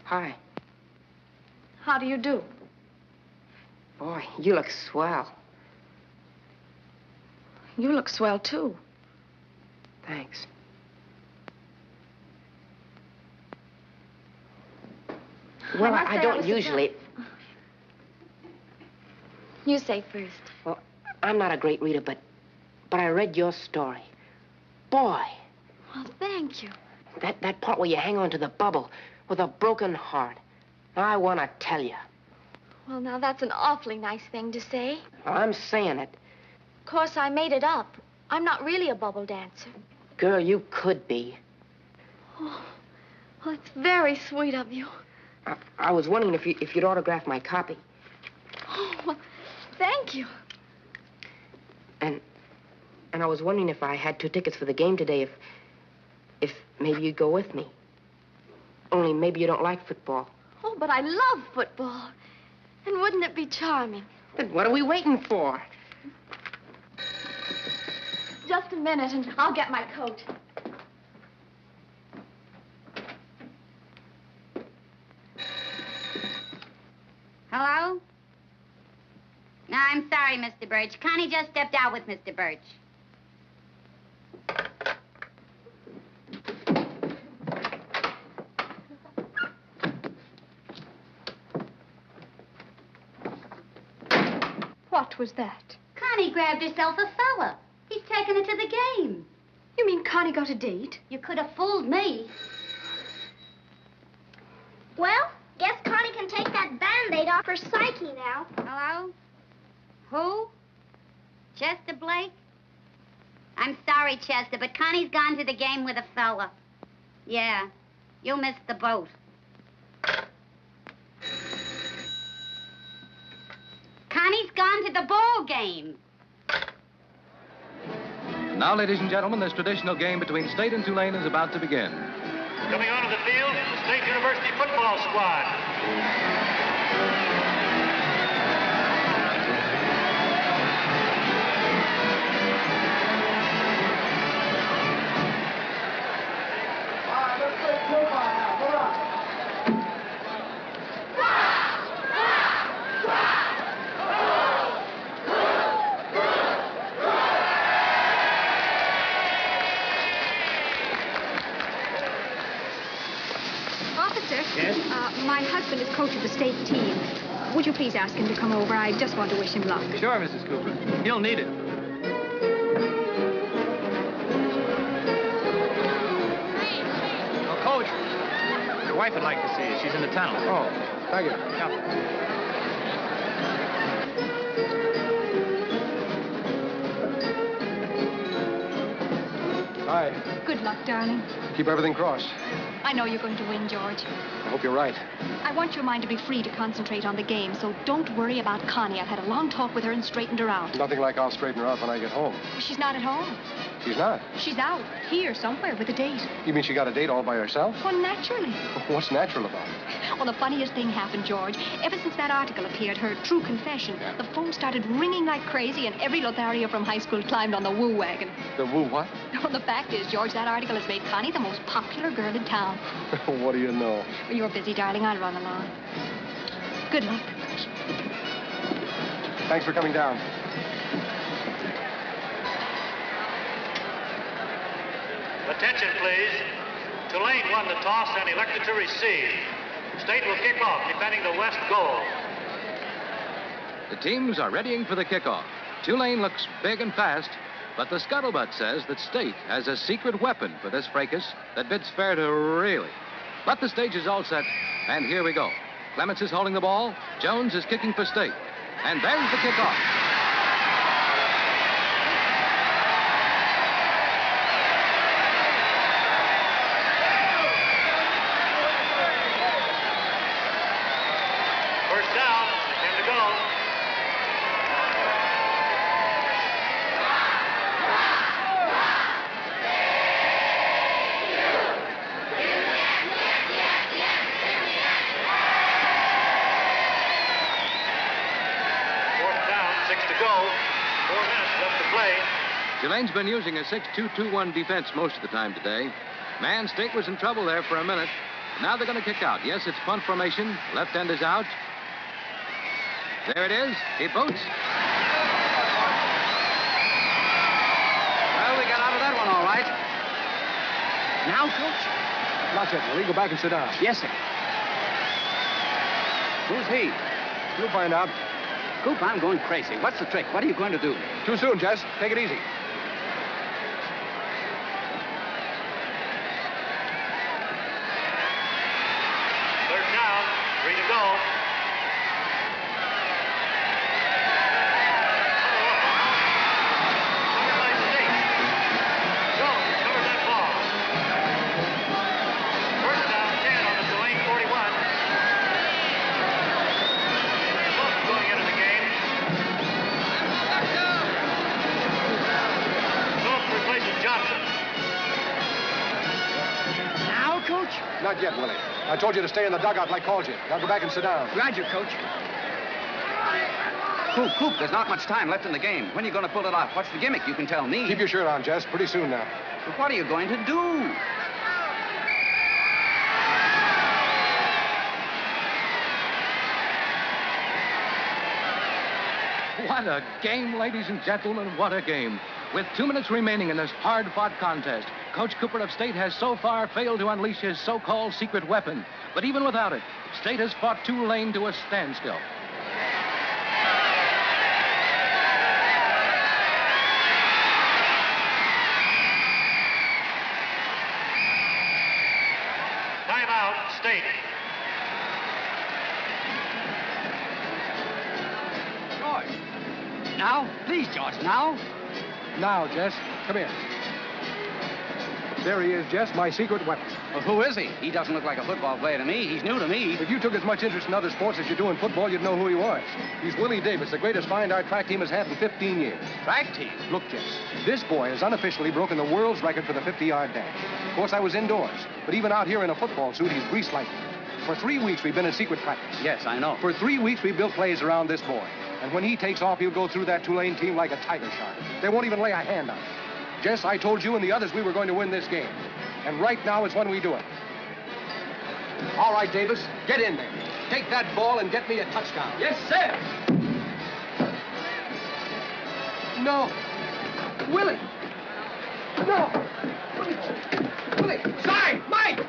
Hi. How do you do? Boy, you look swell. You look swell, too. Thanks. Well, I don't usually... You say first. Well, I'm not a great reader, but I read your story. Boy. Well, thank you. That part where you hang on to the bubble with a broken heart. Now, I want to tell you. Well, now, that's an awfully nice thing to say. Well, I'm saying it. Of course, I made it up. I'm not really a bubble dancer. Girl, you could be. Oh, well, it's very sweet of you. I was wondering if you'd autograph my copy. Oh, well, thank you. And I was wondering if I had 2 tickets for the game today, if maybe you'd go with me. Only maybe you don't like football. Oh, but I love football. And wouldn't it be charming? Then what are we waiting for? Just a minute, and I'll get my coat. Hello? No, I'm sorry, Mr. Birch. Connie just stepped out with Mr. Birch. What was that? Connie grabbed herself a fella. He's taking her to the game. You mean Connie got a date? You could have fooled me. Well, guess Connie can take that Band-Aid off her psyche now. Hello? Who? Chester Blake? I'm sorry, Chester, but Connie's gone to the game with a fella. Yeah, you missed the boat. Connie's gone to the ball game. Now, ladies and gentlemen, this traditional game between State and Tulane is about to begin. Coming onto the field, the State University football squad. My husband is coach of the state team. Would you please ask him to come over? I just want to wish him luck. Sure, Mrs. Cooper. He'll need it. Oh, Coach, your wife would like to see you. She's in the tunnel. Oh, thank you. Yeah. Hi. Good luck, darling. Keep everything crossed. I know you're going to win, George. I hope you're right. I want your mind to be free to concentrate on the game, so don't worry about Connie. I've had a long talk with her and straightened her out. Nothing like I'll straighten her out when I get home. She's not at home. She's not? She's out, here, somewhere, with a date. You mean she got a date all by herself? Well, naturally. What's natural about it? Well, the funniest thing happened, George. Ever since that article appeared, her true confession, the phone started ringing like crazy, and every Lothario from high school climbed on the woo wagon. The woo what? Well, the fact is, George, that article has made Connie the most popular girl in town. What do you know? Well, you're busy, darling. I'll run along. Good luck. Thanks for coming down. Attention, please. Tulane won the toss and elected to receive. State will kick off, defending the west goal. The teams are readying for the kickoff. Tulane looks big and fast, but the scuttlebutt says that State has a secret weapon for this fracas that bids fair to really. But the stage is all set, and here we go. Clements is holding the ball. Jones is kicking for State. And there's the kickoff. First down, 10 to go. Fourth down, 6 to go. 4 minutes left to play. Tulane's been using a 6-2-2-1 defense most of the time today. Man, State was in trouble there for a minute. Now they're going to kick out. Yes, it's punt formation. Left end is out. There it is. He boots. Well, we got out of that one all right. Now, Coach? Not yet, Willie. Go back and sit down. Yes, sir. Who's he? You'll find out. Coop, I'm going crazy. What's the trick? What are you going to do? Too soon, Jess. Take it easy. Third down, 3 to go. Jones covered that ball. First down, 10 on the Tulane 41. Jones going into the game. Jones replaces Johnson. Now, Coach? Not yet, Willie. I told you to stay in the dugout like I called you. Now go back and sit down. Roger, Coach. Coop, there's not much time left in the game. When are you going to pull it off? What's the gimmick? You can tell me. Keep your shirt on, Jess. Pretty soon now. But what are you going to do? What a game, ladies and gentlemen, what a game. With 2 minutes remaining in this hard-fought contest, Coach Cooper of State has so far failed to unleash his so-called secret weapon. But even without it, State has fought Tulane to a standstill. Timeout, State. George. Now? Please, George, now? Now, Jess. Come here. There he is, Jess, my secret weapon. Well, who is he? He doesn't look like a football player to me. He's new to me. If you took as much interest in other sports as you do in football, you'd know who he was. He's Willie Davis, the greatest find our track team has had in 15 years. Track team? Look, Jess, this boy has unofficially broken the world's record for the 50-yard dash. Of course, I was indoors, but even out here in a football suit, he's greased lightning. For 3 weeks, we've been in secret practice. Yes, I know. For 3 weeks, we've built plays around this boy. And when he takes off, he'll go through that Tulane team like a tiger shark. They won't even lay a hand on him. Jess, I told you and the others we were going to win this game. And right now is when we do it. All right, Davis, get in there. Take that ball and get me a touchdown. Yes, sir. No. Willie. No. Willie. Side, Mike.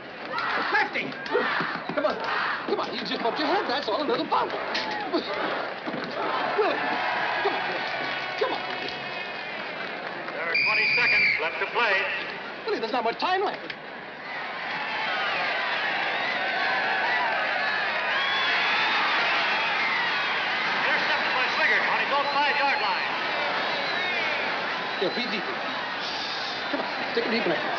Lefty. Come on. Come on. You just bumped your head. That's all. A little bump. Willie. Come on, Willie. Come on. There are 20 seconds left to play. Willie, there's not much time left. Intercepted by Swigert on his own 5-yard line. Here, feed deep. Come on, stick it deep in there.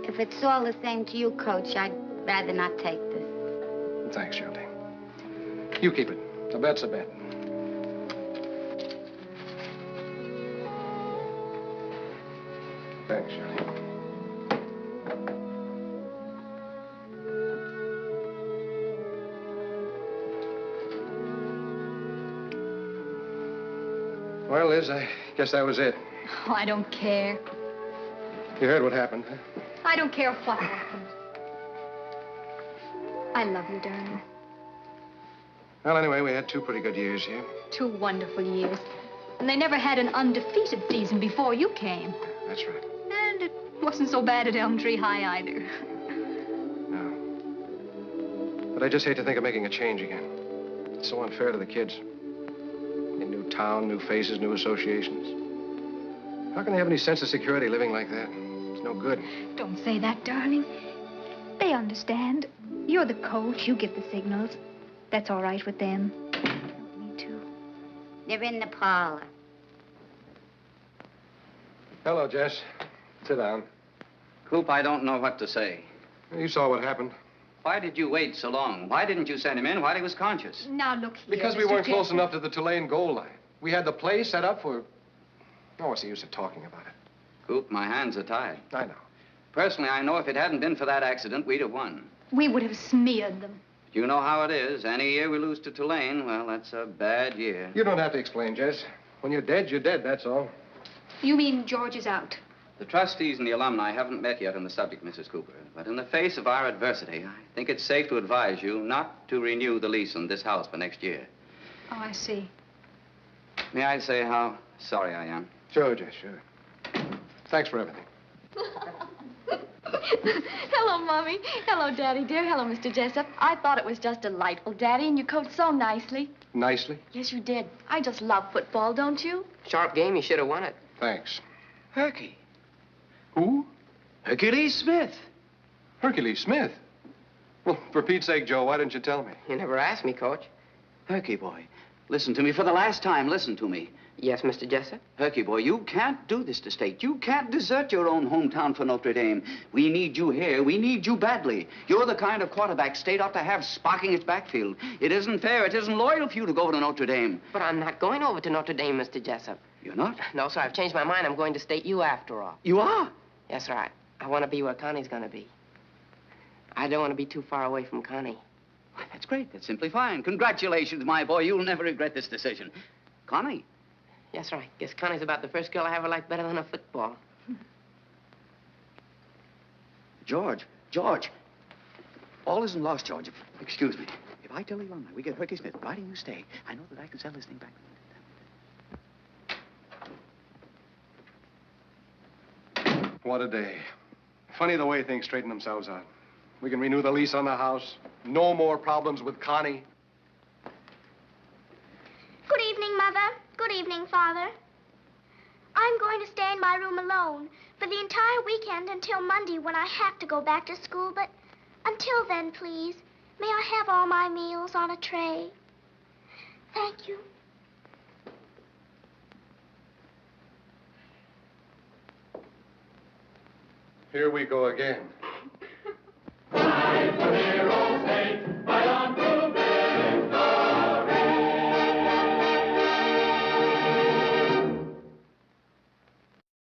If it's all the same to you, Coach, I'd rather not take this. Thanks, Shirley. You keep it. A bet's a bet. Thanks, Shirley. Well, Liz, I guess that was it. Oh, I don't care. You heard what happened, huh? I don't care what happened. I love you, darling. Well, anyway, we had 2 pretty good years here. 2 wonderful years. And they never had an undefeated season before you came. That's right. And it wasn't so bad at Elm Tree High either. No. But I just hate to think of making a change again. It's so unfair to the kids. A new town, new faces, new associations. How can they have any sense of security living like that? It's no good. Don't say that, darling. They understand. You're the coach. You give the signals. That's all right with them. Me too. They're in the parlor. Hello, Jess. Sit down. Coop, I don't know what to say. You saw what happened. Why did you wait so long? Why didn't you send him in while he was conscious? Now, look here, Because we Mr. weren't close Jensen. enough to the Tulane goal line. We had the play set up for... Oh, what's the use of talking about it? Coop, my hands are tied. I know. Personally, I know if it hadn't been for that accident, we'd have won. We would have smeared them. You know how it is. Any year we lose to Tulane, well, that's a bad year. You don't have to explain, Jess. When you're dead, that's all. You mean George is out? The trustees and the alumni haven't met yet on the subject, Mrs. Cooper. But in the face of our adversity, I think it's safe to advise you not to renew the lease on this house for next year. Oh, I see. May I say how sorry I am? Sure, Jess, sure. Thanks for everything. Hello, Mommy. Hello, Daddy, dear. Hello, Mr. Jessup. I thought it was just delightful, Daddy, and you coached so nicely. Nicely? Yes, you did. I just love football, don't you? Sharp game. You should have won it. Thanks. Herky. Who? Hercules Smith. Hercules Smith? Well, for Pete's sake, Joe, why didn't you tell me? You never asked me, Coach. Herky boy, listen to me for the last time. Listen to me. Yes, Mr. Jessup? Herky boy, you can't do this to State. You can't desert your own hometown for Notre Dame. We need you here. We need you badly. You're the kind of quarterback State ought to have sparking its backfield. It isn't fair. It isn't loyal for you to go to Notre Dame. But I'm not going over to Notre Dame, Mr. Jessup. You're not? No, sir. I've changed my mind. I'm going to State U after all. You are? Yes, sir. I want to be where Connie's going to be. I don't want to be too far away from Connie. Why, that's great. That's simply fine. Congratulations, my boy. You'll never regret this decision. Connie? Yes, sir. I guess Connie's about the first girl I ever liked better than a football. George. All isn't lost, George. Excuse me. If I tell the alumni we get Herky Smith, why do you stay? I know that I can sell this thing back. What a day. Funny the way things straighten themselves out. We can renew the lease on the house. No more problems with Connie. Good evening, Mother. Good evening, Father. I'm going to stay in my room alone for the entire weekend until Monday when I have to go back to school, but until then, please, may I have all my meals on a tray? Thank you. Here we go again.